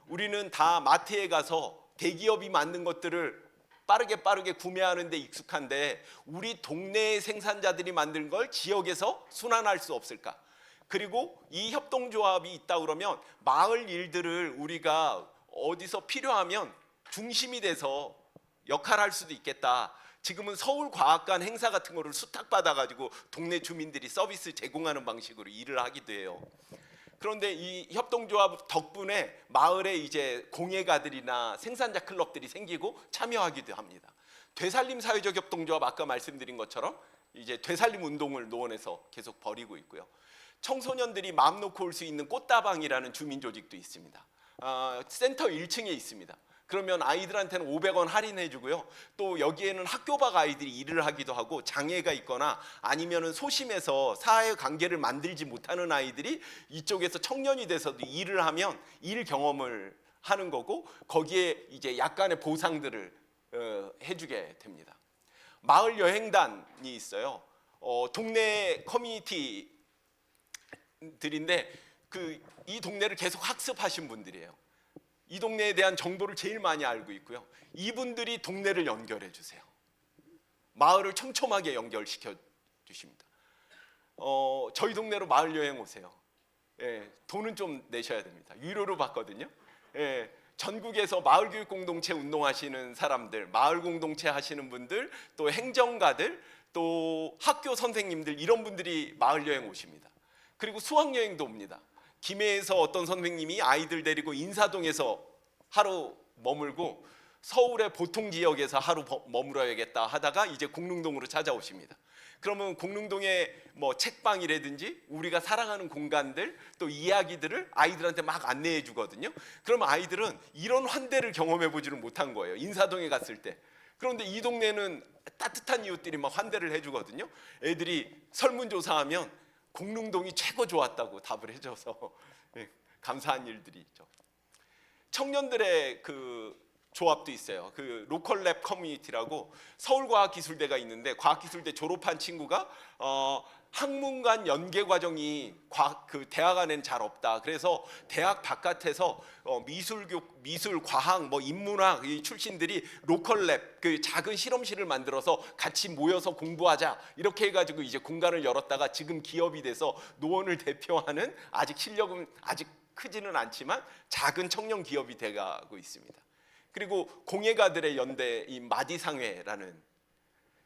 우리는 다 마트에 가서 대기업이 만든 것들을 빠르게 구매하는 데 익숙한데 우리 동네의 생산자들이 만든 걸 지역에서 순환할 수 없을까? 그리고 이 협동조합이 있다 그러면 마을 일들을 우리가 어디서 필요하면 중심이 돼서 역할할 수도 있겠다. 지금은 서울과학관 행사 같은 거를 수탁받아가지고 동네 주민들이 서비스 제공하는 방식으로 일을 하기도 해요. 그런데 이 협동조합 덕분에 마을에 이제 공예가들이나 생산자 클럽들이 생기고 참여하기도 합니다. 되살림 사회적 협동조합 아까 말씀드린 것처럼 이제 되살림 운동을 노원에서 계속 벌이고 있고요. 청소년들이 마음 놓고 올 수 있는 꽃다방이라는 주민 조직도 있습니다. 센터 1층에 있습니다. 그러면 아이들한테는 500원 할인해 주고요. 또 여기에는 학교 밖 아이들이 일을 하기도 하고 장애가 있거나 아니면은 소심해서 사회 관계를 만들지 못하는 아이들이 이쪽에서 청년이 돼서도 일을 하면 일 경험을 하는 거고 거기에 이제 약간의 보상들을 해주게 됩니다. 마을 여행단이 있어요. 동네 커뮤니티들인데 이 동네를 계속 학습하신 분들이에요. 이 동네에 대한 정보를 제일 많이 알고 있고요. 이분들이 동네를 연결해 주세요. 마을을 촘촘하게 연결시켜 주십니다. 저희 동네로 마을 여행 오세요. 예, 돈은 좀 내셔야 됩니다. 유료로 받거든요. 예, 전국에서 마을 교육 공동체 운동하시는 사람들, 마을 공동체 하시는 분들, 또 행정가들, 또 학교 선생님들 이런 분들이 마을 여행 오십니다. 그리고 수학 여행도 옵니다. 김해에서 어떤 선생님이 아이들 데리고 인사동에서 하루 머물고 서울의 보통 지역에서 하루 머물어야겠다 하다가 이제 공릉동으로 찾아오십니다. 그러면 공릉동의 뭐 책방이라든지 우리가 사랑하는 공간들 또 이야기들을 아이들한테 막 안내해 주거든요. 그러면 아이들은 이런 환대를 경험해 보지를 못한 거예요. 인사동에 갔을 때. 그런데 이 동네는 따뜻한 이웃들이 막 환대를 해 주거든요. 애들이 설문조사하면 공릉동이 최고 좋았다고 답을 해줘서 감사한 일들이 있죠. 청년들의 그 조합도 있어요. 그 로컬랩 커뮤니티라고 서울과학기술대가 있는데 과학기술대 졸업한 친구가 학문간 연계 과정이 그 대학 안에는 잘 없다. 그래서 대학 바깥에서 미술, 과학, 뭐 인문학 이 출신들이 로컬랩 그 작은 실험실을 만들어서 같이 모여서 공부하자 이렇게 해가지고 이제 공간을 열었다가 지금 기업이 돼서 노원을 대표하는 아직 실력은 아직 크지는 않지만 작은 청년 기업이 돼가고 있습니다. 그리고 공예가들의 연대인 마디상회라는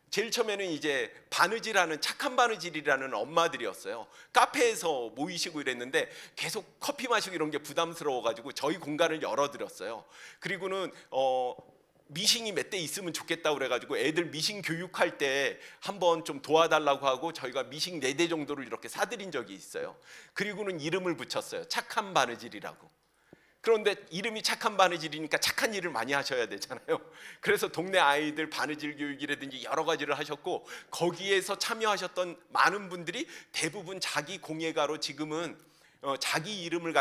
제일 처음에는 이제 바느질하는 착한 바느질이라는 엄마들이었어요. 카페에서 모이시고 이랬는데 계속 커피 마시고 이런 게 부담스러워가지고 저희 공간을 열어드렸어요. 그리고는 미싱이 몇 대 있으면 좋겠다고 그래가지고 애들 미싱 교육할 때 한번 좀 도와달라고 하고 저희가 미싱 4대 정도를 이렇게 사드린 적이 있어요. 그리고는 이름을 붙였어요. 착한 바느질이라고. 그런데 이름이 착한 바느질이니까 착한 일을 많이 하셔야 되잖아요. 그래서 동네 아이들 바느질 교육이라든지 여러 가지를 하셨고 거기에서 참여하셨던 많은 분들이 대부분 자기 공예가로 지금은 자기 이름을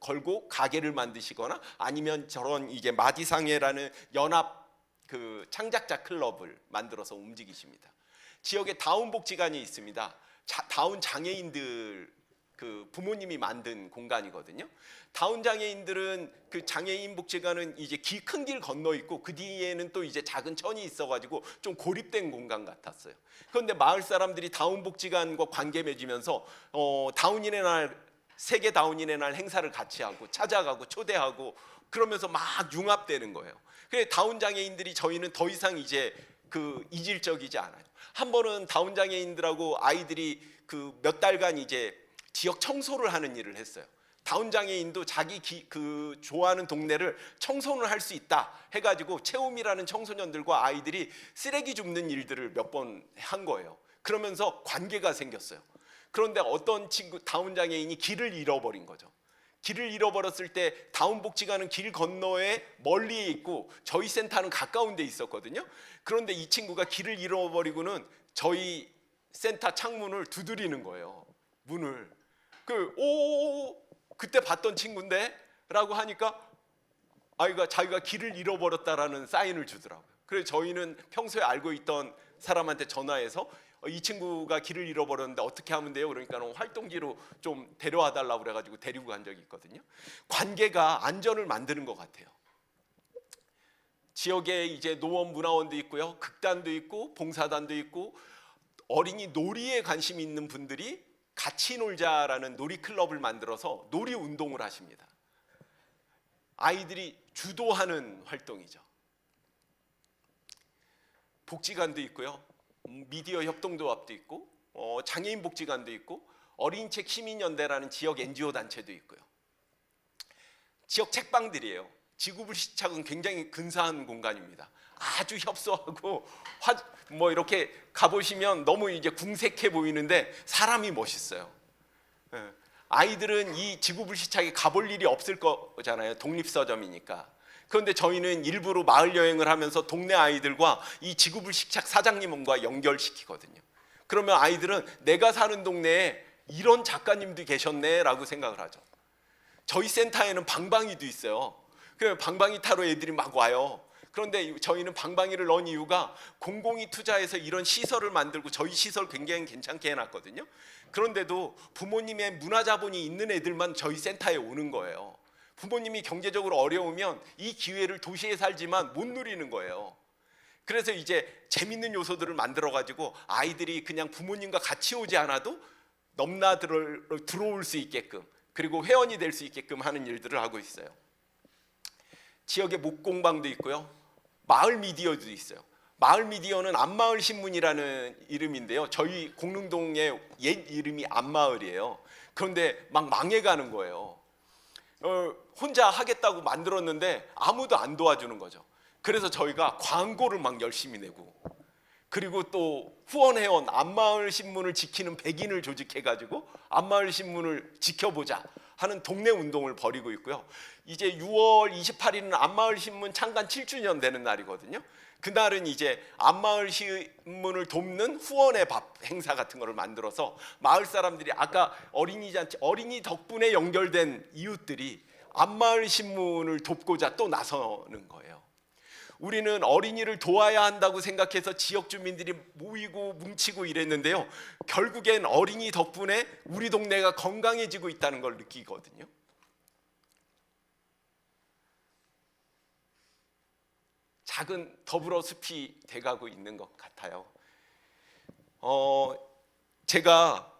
걸고 가게를 만드시거나 아니면 저런 이제 마디상회라는 연합 그 창작자 클럽을 만들어서 움직이십니다. 지역에 다운복지관이 있습니다. 다운 장애인들 그 부모님이 만든 공간이거든요. 다운 장애인들은 그 장애인 복지관은 이제 큰 길 건너 있고 그 뒤에는 또 이제 작은 천이 있어가지고 좀 고립된 공간 같았어요. 그런데 마을 사람들이 다운 복지관과 관계 맺으면서 다운인의 날, 세계 다운인의 날 행사를 같이 하고 찾아가고 초대하고 그러면서 막 융합되는 거예요. 그래 다운 장애인들이 저희는 더 이상 이제 그 이질적이지 않아요. 한 번은 다운 장애인들하고 아이들이 그 몇 달간 이제 지역 청소를 하는 일을 했어요. 다운 장애인도 자기 그 좋아하는 동네를 청소를 할 수 있다 해가지고 체험이라는 청소년들과 아이들이 쓰레기 줍는 일들을 몇 번 한 거예요. 그러면서 관계가 생겼어요. 그런데 어떤 친구 다운 장애인이 길을 잃어버린 거죠. 길을 잃어버렸을 때 다운복지관은 길 건너에 멀리에 있고 저희 센터는 가까운 데 있었거든요. 그런데 이 친구가 길을 잃어버리고는 저희 센터 창문을 두드리는 거예요. 문을. 그때 봤던 친구인데 라고 하니까 아이가 자기가 길을 잃어버렸다라는 사인을 주더라고요. 그래서 저희는 평소에 알고 있던 사람한테 전화해서 이 친구가 길을 잃어버렸는데 어떻게 하면 돼요? 그러니까 활동지로 좀 데려와 달라고 그래가지고 데리고 간 적이 있거든요. 관계가 안전을 만드는 것 같아요. 지역에 이제 노원 문화원도 있고요, 극단도 있고 봉사단도 있고 어린이 놀이에 관심 있는 분들이 같이 놀자라는 놀이 클럽을 만들어서 놀이 운동을 하십니다. 아이들이 주도하는 활동이죠. 복지관도 있고요, 미디어 협동조합도 있고 장애인 복지관도 있고 어린이책 시민연대라는 지역 NGO 단체도 있고요. 지역 책방들이에요. 지구불시착은 굉장히 근사한 공간입니다. 아주 협소하고 뭐 이렇게 가보시면 너무 이제 궁색해 보이는데 사람이 멋있어요. 아이들은 이 지구불시착에 가볼 일이 없을 거잖아요. 독립서점이니까. 그런데 저희는 일부러 마을 여행을 하면서 동네 아이들과 이 지구불시착 사장님과 연결시키거든요. 그러면 아이들은 내가 사는 동네에 이런 작가님도 계셨네 라고 생각을 하죠. 저희 센터에는 방방이도 있어요. 그 방방이 타러 애들이 막 와요. 그런데 저희는 방방이를 넣은 이유가 공공이 투자해서 이런 시설을 만들고 저희 시설 굉장히 괜찮게 해놨거든요. 그런데도 부모님의 문화자본이 있는 애들만 저희 센터에 오는 거예요. 부모님이 경제적으로 어려우면 이 기회를 도시에 살지만 못 누리는 거예요. 그래서 이제 재밌는 요소들을 만들어가지고 아이들이 그냥 부모님과 같이 오지 않아도 넘나 들어올 수 있게끔 그리고 회원이 될 수 있게끔 하는 일들을 하고 있어요. 지역에 목공방도 있고요, 마을 미디어도 있어요. 마을 미디어는 안마을 신문이라는 이름인데요, 저희 공릉동의 옛 이름이 안마을이에요. 그런데 막 망해가는 거예요. 혼자 하겠다고 만들었는데 아무도 안 도와주는 거죠. 그래서 저희가 광고를 막 열심히 내고 그리고 또 후원회원 안마을 신문을 지키는 백인을 조직해가지고 안마을 신문을 지켜보자 하는 동네 운동을 벌이고 있고요. 이제 6월 28일은 안마을 신문 창간 7주년 되는 날이거든요. 그날은 이제 안마을 신문을 돕는 후원의 밥 행사 같은 거를 만들어서 마을 사람들이 아까 어린이 잔치, 어린이 덕분에 연결된 이웃들이 안마을 신문을 돕고자 또 나서는 거예요. 우리는 어린이를 도와야 한다고 생각해서 지역 주민들이 모이고 뭉치고 이랬는데요, 결국엔 어린이 덕분에 우리 동네가 건강해지고 있다는 걸 느끼거든요. 작은 더불어 숲이 돼가고 있는 것 같아요. 제가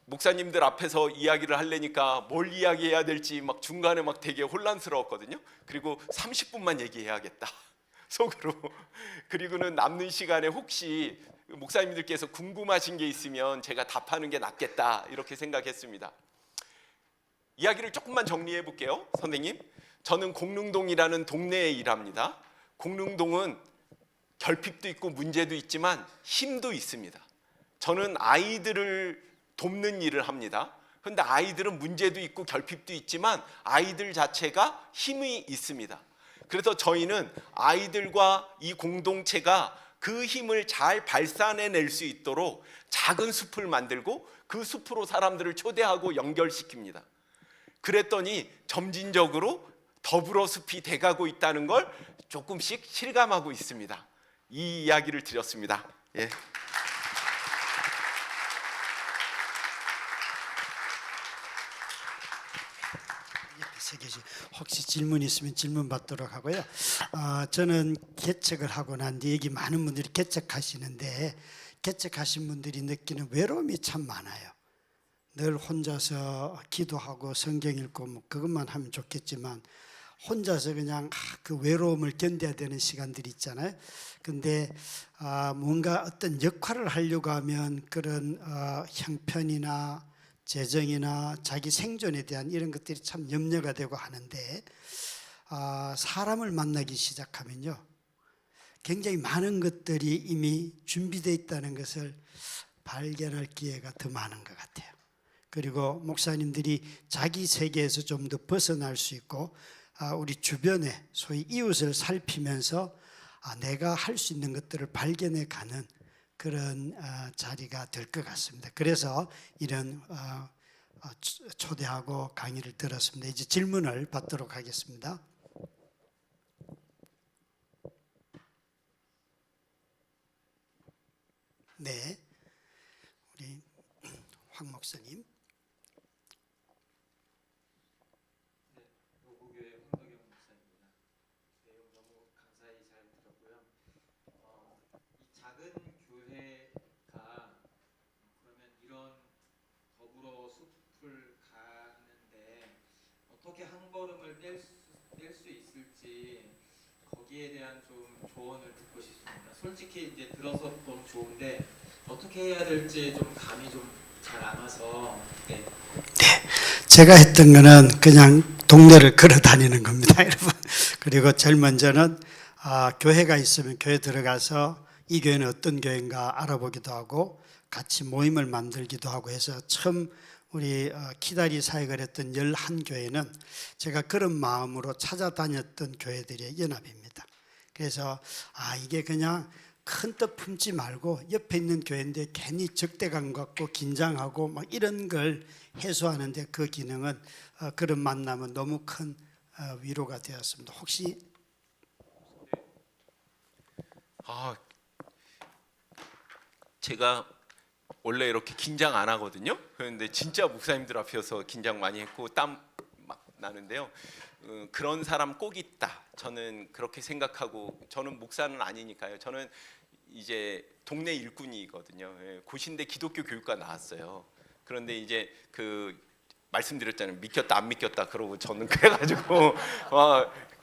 목사님들 앞에서 이야기를 하려니까 뭘 이야기해야 될지 막 중간에 막 되게 혼란스러웠거든요. 그리고 30분만 얘기해야겠다 속으로. 그리고는 남는 시간에 혹시 목사님들께서 궁금하신 게 있으면 제가 답하는 게 낫겠다 이렇게 생각했습니다. 이야기를 조금만 정리해 볼게요. 선생님, 저는 공릉동이라는 동네에 일합니다. 공릉동은 결핍도 있고 문제도 있지만 힘도 있습니다. 저는 아이들을 돕는 일을 합니다. 그런데 아이들은 문제도 있고 결핍도 있지만 아이들 자체가 힘이 있습니다. 그래서 저희는 아이들과 이 공동체가 그 힘을 잘 발산해낼 수 있도록 작은 숲을 만들고 그 숲으로 사람들을 초대하고 연결시킵니다. 그랬더니 점진적으로 더불어 숲이 돼가고 있다는 걸 조금씩 실감하고 있습니다. 이 이야기를 드렸습니다. 예. 세 개씩 혹시 질문 있으면 질문 받도록 하고요. 저는 개척을 하고 난 뒤 여기 많은 분들이 개척하시는데 개척하신 분들이 느끼는 외로움이 참 많아요. 늘 혼자서 기도하고 성경 읽고 뭐 그것만 하면 좋겠지만 혼자서 그냥 그 외로움을 견뎌야 되는 시간들이 있잖아요. 근데 뭔가 어떤 역할을 하려고 하면 그런 형편이나 재정이나 자기 생존에 대한 이런 것들이 참 염려가 되고 하는데 사람을 만나기 시작하면요 굉장히 많은 것들이 이미 준비되어 있다는 것을 발견할 기회가 더 많은 것 같아요. 그리고 목사님들이 자기 세계에서 좀 더 벗어날 수 있고 우리 주변에 소위 이웃을 살피면서 내가 할 수 있는 것들을 발견해 가는 그런 자리가 될 것 같습니다. 그래서 이런 초대하고 강의를 들었습니다. 이제 질문을 받도록 하겠습니다. 네, 우리 황 목사님. 네, 노구교회 황덕영 목사입니다. 내용 너무 감사히 잘 들었고요. 이 작은 교회가 그러면 이런 더불어 숲을 가는데 어떻게 한 걸음을 뗄 수 있을지 거기에 대한 좀 조언을 듣고 싶습니다. 솔직히 이제 들어서 너무 좋은데 어떻게 해야 될지 좀 감이 좀 잘 안 와서. 네. 제가 했던 거는 그냥 동네를 걸어 다니는 겁니다, 여러분. 그리고 제일 먼저는 교회가 있으면 교회 들어가서 이 교회는 어떤 교회인가 알아보기도 하고 같이 모임을 만들기도 하고 해서 처음 우리 키다리 사역을 했던 11교회는 제가 그런 마음으로 찾아다녔던 교회들의 연합입니다. 그래서 이게 그냥 큰 뜻 품지 말고 옆에 있는 교회인데 괜히 적대감 갖고 긴장하고 막 이런 걸 해소하는데 그 기능은 그런 만남은 너무 큰 위로가 되었습니다. 혹시 제가 원래 이렇게 긴장 안 하거든요. 그런데 진짜 목사님들 앞에서 긴장 많이 했고 땀 막 나는데요. 그런 사람 꼭 있다. 저는 그렇게 생각하고, 저는 목사는 아니니까요. 저는 이제 동네 일꾼이거든요. 고신대 기독교 교육과 나왔어요. 그런데 이제 그 말씀드렸잖아요. 믿겼다 안 믿겼다 그러고 저는 그래가지고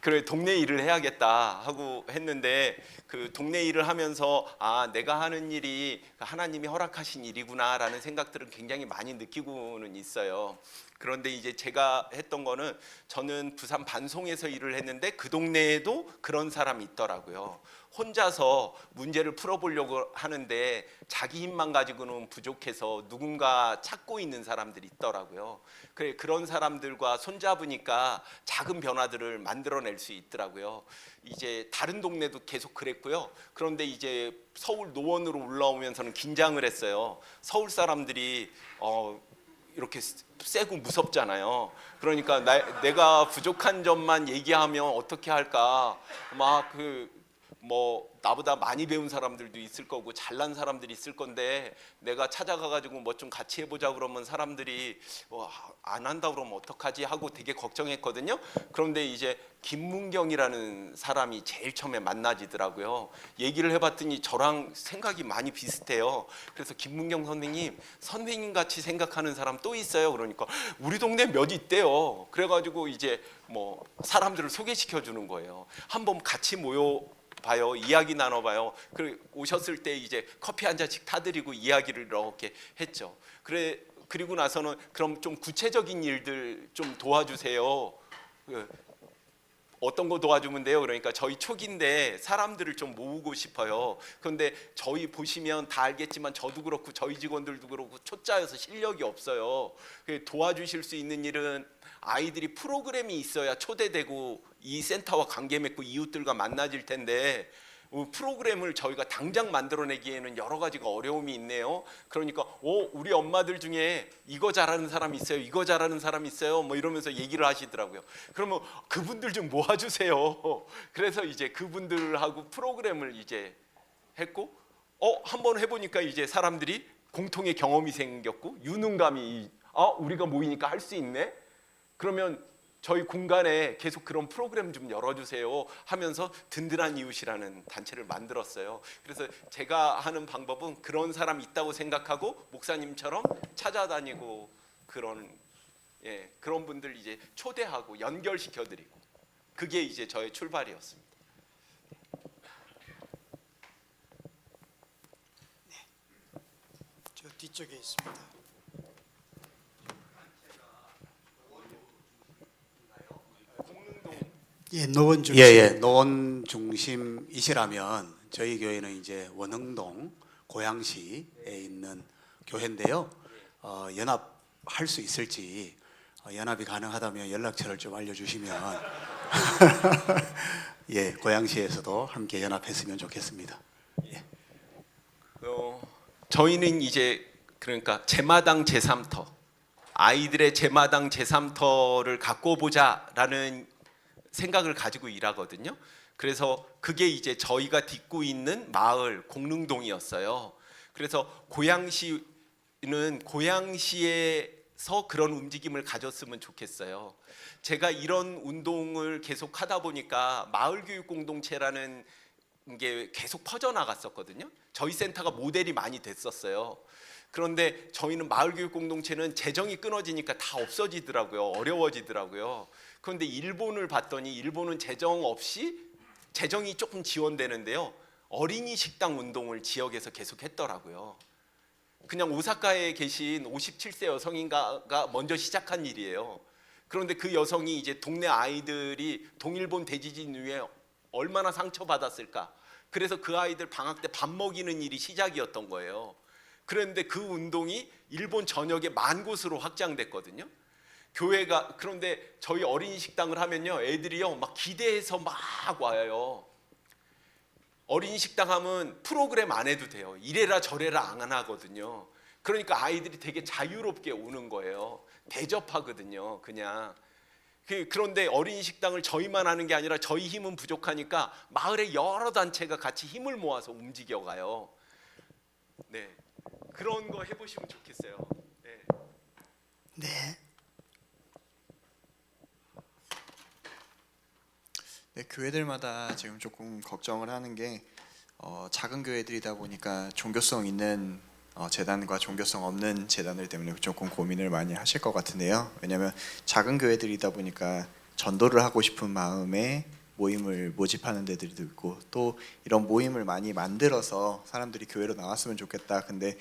그래 동네 일을 해야겠다 하고 했는데 그 동네 일을 하면서 내가 하는 일이 하나님이 허락하신 일이구나라는 생각들을 굉장히 많이 느끼고는 있어요. 그런데 이제 제가 했던 거는, 저는 부산 반송에서 일을 했는데 그 동네에도 그런 사람이 있더라고요. 혼자서 문제를 풀어보려고 하는데 자기 힘만 가지고는 부족해서 누군가 찾고 있는 사람들이 있더라고요. 그런 사람들과 손잡으니까 작은 변화들을 만들어낼 수 있더라고요. 이제 다른 동네도 계속 그랬고요. 그런데 이제 서울 노원으로 올라오면서는 긴장을 했어요. 서울 사람들이 이렇게 세고 무섭잖아요. 그러니까 내가 부족한 점만 얘기하면 어떻게 할까, 나보다 많이 배운 사람들도 있을 거고 잘난 사람들이 있을 건데 내가 찾아가가지고 뭐 좀 같이 해보자 그러면 사람들이 안 한다 그러면 어떡하지 하고 되게 걱정했거든요. 그런데 이제 김문경이라는 사람이 제일 처음에 만나지더라고요. 얘기를 해봤더니 저랑 생각이 많이 비슷해요. 그래서 김문경 선생님 같이 생각하는 사람 또 있어요. 그러니까 우리 동네 몇 있대요. 그래가지고 이제 뭐 사람들을 소개시켜 주는 거예요. 한번 같이 봐요. 이야기 나눠봐요. 그리고 오셨을 때 이제 커피 한 잔씩 타드리고 이야기를 이렇게 했죠. 그리고 나서는 그럼 좀 구체적인 일들 좀 도와주세요. 어떤 거 도와주면 돼요? 그러니까 저희 초기인데 사람들을 좀 모으고 싶어요. 그런데 저희 보시면 다 알겠지만 저도 그렇고 저희 직원들도 그렇고 초짜여서 실력이 없어요. 도와주실 수 있는 일은 아이들이 프로그램이 있어야 초대되고 이 센터와 관계 맺고 이웃들과 만나질 텐데 프로그램을 저희가 당장 만들어내기에는 여러 가지가 어려움이 있네요. 그러니까 우리 엄마들 중에 이거 잘하는 사람 있어요, 이거 잘하는 사람 있어요, 뭐 이러면서 얘기를 하시더라고요. 그러면 그분들 좀 모아주세요. 그래서 이제 그분들하고 프로그램을 이제 했고, 한번 해보니까 이제 사람들이 공통의 경험이 생겼고 유능감이 우리가 모이니까 할 수 있네. 그러면 저희 공간에 계속 그런 프로그램 좀 열어주세요 하면서 든든한 이웃이라는 단체를 만들었어요. 그래서 제가 하는 방법은 그런 사람 있다고 생각하고 목사님처럼 찾아다니고 그런 분들 이제 초대하고 연결시켜드리고, 그게 이제 저의 출발이었습니다. 저 뒤쪽에 있습니다. 예, 노원 중심. 예, 노원 중심이시라면 저희 교회는 이제 원흥동 고양시에 있는 교회인데요. 연합할 수 있을지, 연합이 가능하다면 연락처를 좀 알려주시면 예, 고양시에서도 함께 연합했으면 좋겠습니다. 예. 저희는 이제 그러니까 제마당 제3터, 아이들의 제마당 제3터를 갖고 보자라는 생각을 가지고 일하거든요. 그래서 그게 이제 저희가 딛고 있는 마을 공릉동이었어요. 그래서 고양시는 고양시에서 그런 움직임을 가졌으면 좋겠어요. 제가 이런 운동을 계속 하다 보니까 마을교육 공동체라는 게 계속 퍼져나갔었거든요. 저희 센터가 모델이 많이 됐었어요. 그런데 저희는 마을교육 공동체는 재정이 끊어지니까 다 없어지더라고요. 어려워지더라고요. 그런데 일본을 봤더니 일본은 재정 없이 재정이 조금 지원되는데요, 어린이 식당 운동을 지역에서 계속 했더라고요. 그냥 오사카에 계신 57세 여성인가가 먼저 시작한 일이에요. 그런데 그 여성이 이제 동네 아이들이 동일본 대지진 이후에 얼마나 상처받았을까. 그래서 그 아이들 방학 때 밥 먹이는 일이 시작이었던 거예요. 그런데 그 운동이 일본 전역에 10,000곳으로 확장됐거든요. 교회가, 그런데 저희 어린이 식당을 하면요, 애들이요 막 기대해서 막 와요. 어린이 식당 하면 프로그램 안 해도 돼요. 이래라 저래라 안 하거든요. 그러니까 아이들이 되게 자유롭게 오는 거예요. 대접하거든요, 그냥. 그런데 어린이 식당을 저희만 하는 게 아니라 저희 힘은 부족하니까 마을의 여러 단체가 같이 힘을 모아서 움직여가요. 네, 그런 거 해보시면 좋겠어요. 네. 네. 네, 교회들마다 지금 조금 걱정을 하는 게 작은 교회들이다 보니까 종교성 있는 재단과 종교성 없는 재단들 때문에 조금 고민을 많이 하실 것 같은데요. 왜냐하면 작은 교회들이다 보니까 전도를 하고 싶은 마음에 모임을 모집하는 데들도 있고, 또 이런 모임을 많이 만들어서 사람들이 교회로 나왔으면 좋겠다. 근데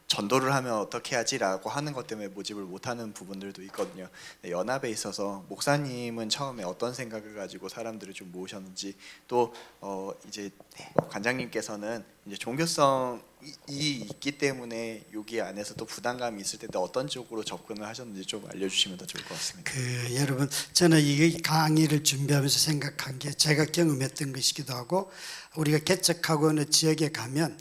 전도를 하면 어떻게 하지라고 하는 것 때문에 모집을 못하는 부분들도 있거든요. 연합에 있어서 목사님은 처음에 어떤 생각을 가지고 사람들을 좀 모으셨는지, 또 이제 관장님께서는 이제 종교성이 있기 때문에 여기 안에서 또 부담감이 있을 텐데 어떤 쪽으로 접근을 하셨는지 좀 알려주시면 더 좋을 것 같습니다. 여러분, 저는 이 강의를 준비하면서 생각한 게 제가 경험했던 것이기도 하고, 우리가 개척하고 어느 지역에 가면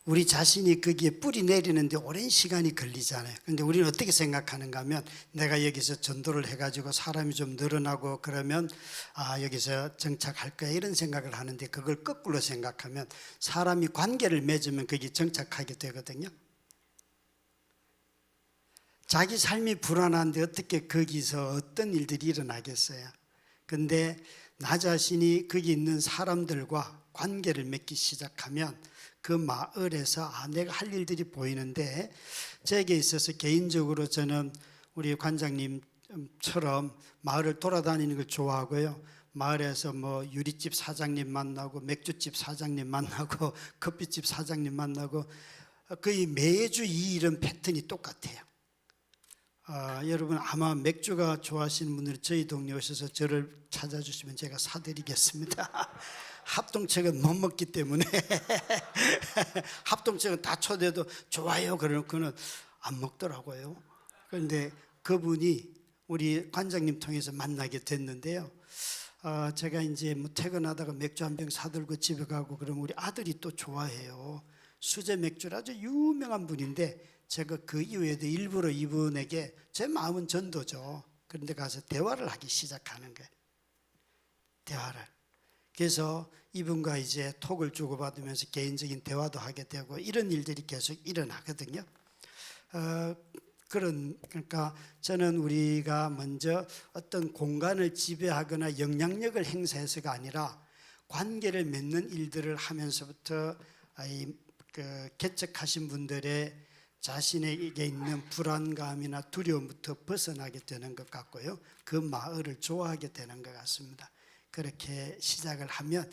우리 자신이 거기에 뿌리 내리는데 오랜 시간이 걸리잖아요. 근데 우리는 어떻게 생각하는가 하면, 내가 여기서 전도를 해가지고 사람이 좀 늘어나고 그러면 여기서 정착할 거야, 이런 생각을 하는데, 그걸 거꾸로 생각하면 사람이 관계를 맺으면 거기 정착하게 되거든요. 자기 삶이 불안한데 어떻게 거기서 어떤 일들이 일어나겠어요. 근데 나 자신이 거기 있는 사람들과 관계를 맺기 시작하면 그 마을에서 내가 할 일들이 보이는데, 저에게 있어서 개인적으로 저는 우리 관장님처럼 마을을 돌아다니는 걸 좋아하고요. 마을에서 뭐 유리집 사장님 만나고 맥주집 사장님 만나고 커피집 사장님 만나고, 거의 매주 이 일은 패턴이 똑같아요. 여러분 아마 맥주가 좋아하시는 분들은 저희 동네 오셔서 저를 찾아주시면 제가 사드리겠습니다. 합동책은 못 먹기 때문에 합동책은 다 초대도 좋아요 그러고는 안 먹더라고요. 그런데 그분이 우리 관장님 통해서 만나게 됐는데요, 제가 이제 뭐 퇴근하다가 맥주 한 병 사들고 집에 가고 그러면 우리 아들이 또 좋아해요. 수제 맥주를 아주 유명한 분인데 제가 그 이후에도 일부러 이분에게 제 마음은 전도죠. 그런데 가서 대화를 하기 시작하는 거예요. 대화를. 그래서 이분과 이제 톡을 주고받으면서 개인적인 대화도 하게 되고 이런 일들이 계속 일어나거든요. 그러니까 저는 우리가 먼저 어떤 공간을 지배하거나 영향력을 행사해서가 아니라 관계를 맺는 일들을 하면서부터 개척하신 분들의 자신에게 있는 불안감이나 두려움부터 벗어나게 되는 것 같고요. 그 마을을 좋아하게 되는 것 같습니다. 그렇게 시작을 하면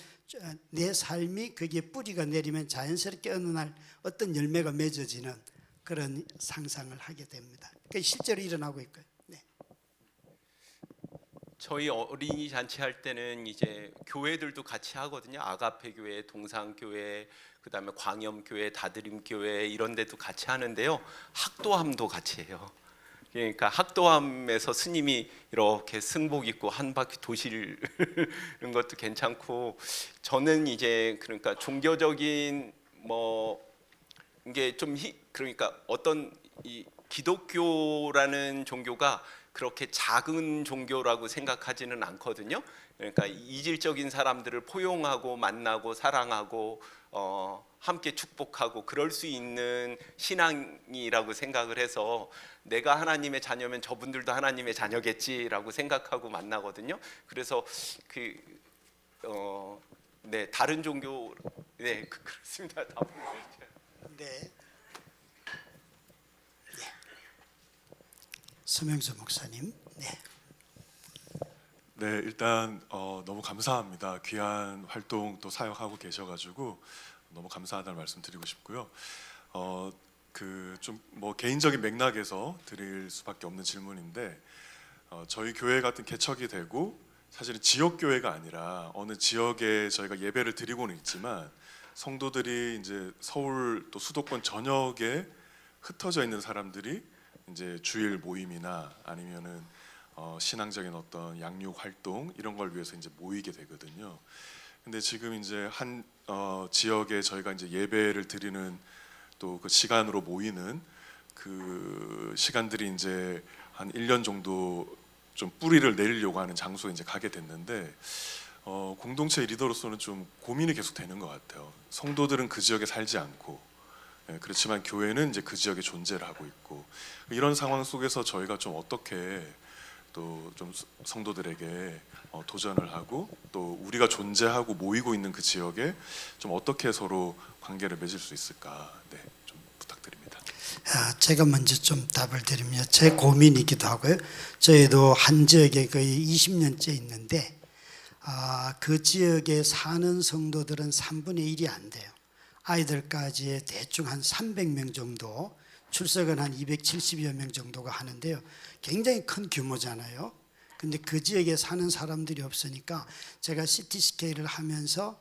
내 삶이 거기에 뿌리가 내리면 자연스럽게 어느 날 어떤 열매가 맺어지는 그런 상상을 하게 됩니다. 그게 실제로 일어나고 있고요. 네. 저희 어린이 잔치 할 때는 이제 교회들도 같이 하거든요. 아가페 교회, 동상 교회, 그다음에 광염 교회, 다드림 교회 이런 데도 같이 하는데요. 학도함도 같이 해요. 그러니까 학도함에서 스님이 이렇게 승복 입고 한 바퀴 도시는 것도 괜찮고, 저는 이제 그러니까 종교적인 뭐 이게 좀 그러니까 어떤 이 기독교라는 종교가 그렇게 작은 종교라고 생각하지는 않거든요. 그러니까 이질적인 사람들을 포용하고 만나고 사랑하고 함께 축복하고 그럴 수 있는 신앙이라고 생각을 해서 내가 하나님의 자녀면 저분들도 하나님의 자녀겠지라고 생각하고 만나거든요. 그래서 네, 다른 종교 네 그렇습니다. 네. 서명수 목사님. 네. 네, 일단 너무 감사합니다. 귀한 활동 또 사역하고 계셔가지고 너무 감사하다는 말씀 드리고 싶고요. 그 좀 뭐 개인적인 맥락에서 드릴 수밖에 없는 질문인데, 저희 교회 같은 개척이 되고 사실은 지역 교회가 아니라 어느 지역에 저희가 예배를 드리고는 있지만 성도들이 이제 서울 또 수도권 전역에 흩어져 있는 사람들이 이제 주일 모임이나 아니면은 신앙적인 어떤 양육 활동 이런 걸 위해서 이제 모이게 되거든요. 근데 지금 이제 한 지역에 저희가 이제 예배를 드리는 또 그 시간으로 모이는 그 시간들이 이제 한 1년 정도 좀 뿌리를 내리려고 하는 장소에 이제 가게 됐는데, 공동체 리더로서는 좀 고민이 계속 되는 것 같아요. 성도들은 그 지역에 살지 않고, 그렇지만 교회는 이제 그 지역에 존재를 하고 있고, 이런 상황 속에서 저희가 좀 어떻게 또 좀 성도들에게 도전을 하고 또 우리가 존재하고 모이고 있는 그 지역에 좀 어떻게 서로 관계를 맺을 수 있을까, 네, 좀 부탁드립니다. 제가 먼저 좀 답을 드리면 제 고민이기도 하고요. 저희도 한 지역에 거의 20년째 있는데 그 지역에 사는 성도들은 3분의 1이 안 돼요. 아이들까지 대충 한 300명 정도, 출석은 한 270여 명 정도가 하는데요. 굉장히 큰 규모잖아요. 근데 그 지역에 사는 사람들이 없으니까 제가 CT 스케일을 하면서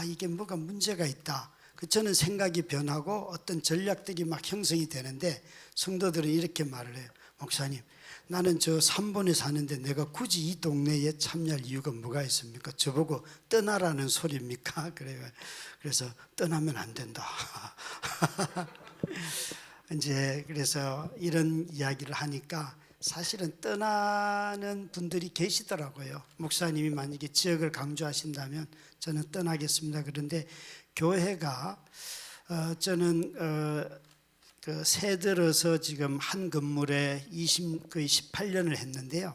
이게 뭐가 문제가 있다. 저는 생각이 변하고 어떤 전략들이 막 형성이 되는데 성도들은 이렇게 말을 해요. 목사님, 나는 저 3번에 사는데 내가 굳이 이 동네에 참여할 이유가 뭐가 있습니까? 저보고 떠나라는 소리입니까? 그래서 떠나면 안 된다. 이제 그래서 이런 이야기를 하니까 사실은 떠나는 분들이 계시더라고요. 목사님이 만약에 지역을 강조하신다면 저는 떠나겠습니다. 그런데 교회가 저는 새 들어서 지금 한 건물에 거의 18년을 했는데요.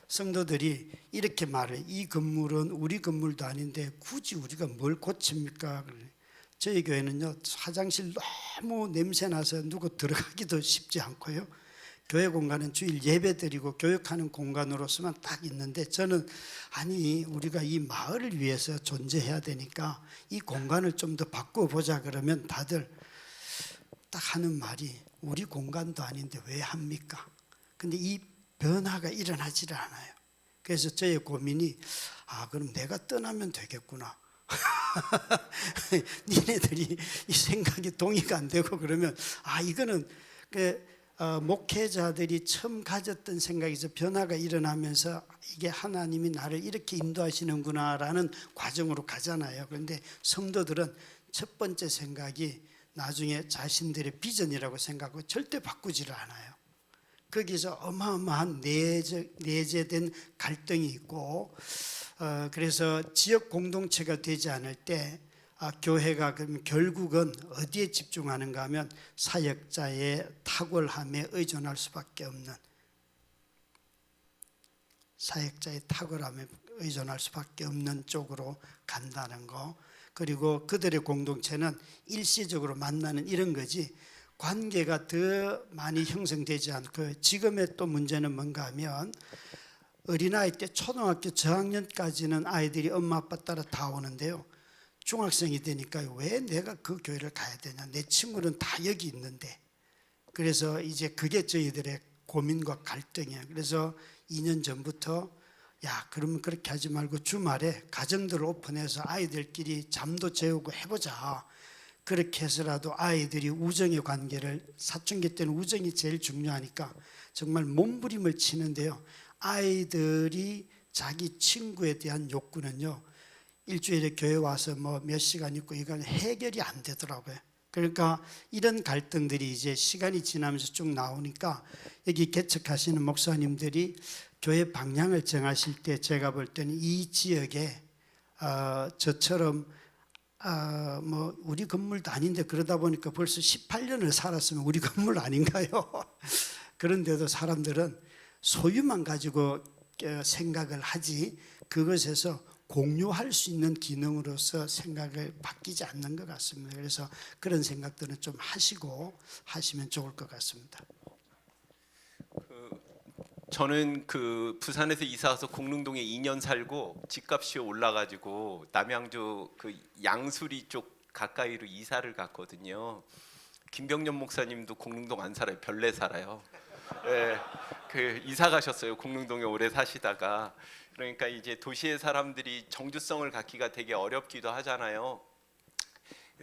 성도들이 이렇게 말해요. 이 건물은 우리 건물도 아닌데 굳이 우리가 뭘 고칩니까? 저희 교회는요, 화장실 너무 냄새나서 누구 들어가기도 쉽지 않고요. 교회 공간은 주일 예배 드리고 교육하는 공간으로서만 딱 있는데, 저는 우리가 이 마을을 위해서 존재해야 되니까 이 공간을 좀 더 바꿔보자 그러면 다들 딱 하는 말이 우리 공간도 아닌데 왜 합니까? 근데 이 변화가 일어나질 않아요. 그래서 저의 고민이 그럼 내가 떠나면 되겠구나. 니네들이 이 생각이 동의가 안 되고 그러면 이거는 목회자들이 처음 가졌던 생각에서 변화가 일어나면서 이게 하나님이 나를 이렇게 인도하시는구나라는 과정으로 가잖아요. 그런데 성도들은 첫 번째 생각이 나중에 자신들의 비전이라고 생각하고 절대 바꾸지를 않아요. 거기서 어마어마한 내재된 갈등이 있고, 그래서 지역 공동체가 되지 않을 때 교회가 그럼 결국은 어디에 집중하는가 하면 사역자의 탁월함에 의존할 수밖에 없는, 사역자의 탁월함에 의존할 수밖에 없는 쪽으로 간다는 거. 그리고 그들의 공동체는 일시적으로 만나는 이런 거지 관계가 더 많이 형성되지 않고, 지금의 또 문제는 뭔가 하면 어린아이 때 초등학교 저학년까지는 아이들이 엄마 아빠 따라 다 오는데요, 중학생이 되니까 왜 내가 그 교회를 가야 되냐, 내 친구는 다 여기 있는데. 그래서 이제 그게 저희들의 고민과 갈등이에요. 그래서 2년 전부터 야, 그러면 그렇게 하지 말고 주말에 가정들을 오픈해서 아이들끼리 잠도 재우고 해보자. 그렇게 해서라도 아이들이 우정의 관계를, 사춘기 때는 우정이 제일 중요하니까 정말 몸부림을 치는데요, 아이들이 자기 친구에 대한 욕구는요, 일주일에 교회 와서 뭐 몇 시간 있고 이건 해결이 안 되더라고요. 그러니까 이런 갈등들이 이제 시간이 지나면서 쭉 나오니까 여기 개척하시는 목사님들이 교회 방향을 정하실 때 제가 볼 때는 이 지역에 저처럼 뭐 우리 건물도 아닌데 그러다 보니까 벌써 18년을 살았으면 우리 건물 아닌가요? 그런데도 사람들은 소유만 가지고 생각을 하지 그것에서 공유할 수 있는 기능으로서 생각을 바뀌지 않는 것 같습니다. 그래서 그런 생각들은 좀 하시면 좋을 것 같습니다. 저는 그 부산에서 이사 와서 공릉동에 2년 살고 집값이 올라가지고 남양주 그 양수리 쪽 가까이로 이사를 갔거든요. 김병년 목사님도 공릉동 안 살아요. 별내 살아요. 네, 그 이사 가셨어요. 공릉동에 오래 사시다가. 그러니까 이제 도시의 사람들이 정주성을 갖기가 되게 어렵기도 하잖아요.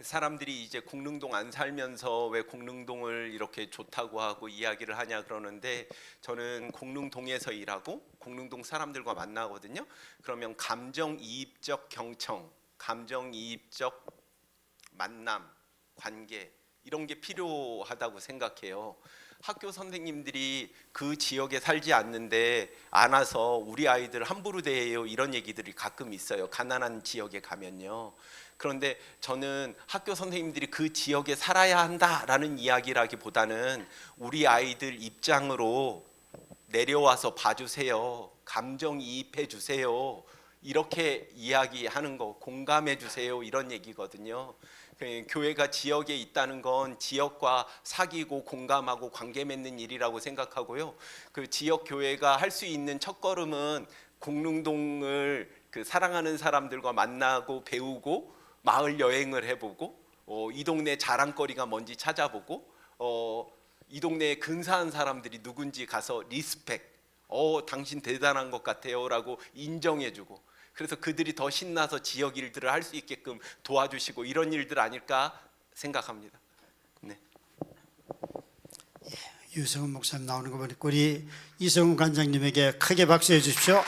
사람들이 이제 공릉동 안 살면서 왜 공릉동을 이렇게 좋다고 하고 이야기를 하냐 그러는데, 저는 공릉동에서 일하고 공릉동 사람들과 만나거든요. 그러면 감정이입적 경청, 감정이입적 만남, 관계 이런 게 필요하다고 생각해요. 학교 선생님들이 그 지역에 살지 않는데 안 와서 우리 아이들 함부로 대해요 이런 얘기들이 가끔 있어요. 가난한 지역에 가면요. 그런데 저는 학교 선생님들이 그 지역에 살아야 한다라는 이야기라기보다는 우리 아이들 입장으로 내려와서 봐주세요, 감정이입해 주세요, 이렇게 이야기하는 거, 공감해 주세요 이런 얘기거든요. 교회가 지역에 있다는 건 지역과 사귀고 공감하고 관계 맺는 일이라고 생각하고요. 그 지역 교회가 할 수 있는 첫걸음은 공릉동을 그 사랑하는 사람들과 만나고 배우고 마을 여행을 해보고 이 동네 자랑거리가 뭔지 찾아보고 이 동네에 근사한 사람들이 누군지 가서 리스펙, 당신 대단한 것 같아요 라고 인정해주고, 그래서 그들이 더 신나서 지역 일들을 할 수 있게끔 도와주시고 이런 일들 아닐까 생각합니다. 네. 유성훈 목사님 나오는 거 보니까 우리 이성훈 관장님에게 크게 박수해 주십시오.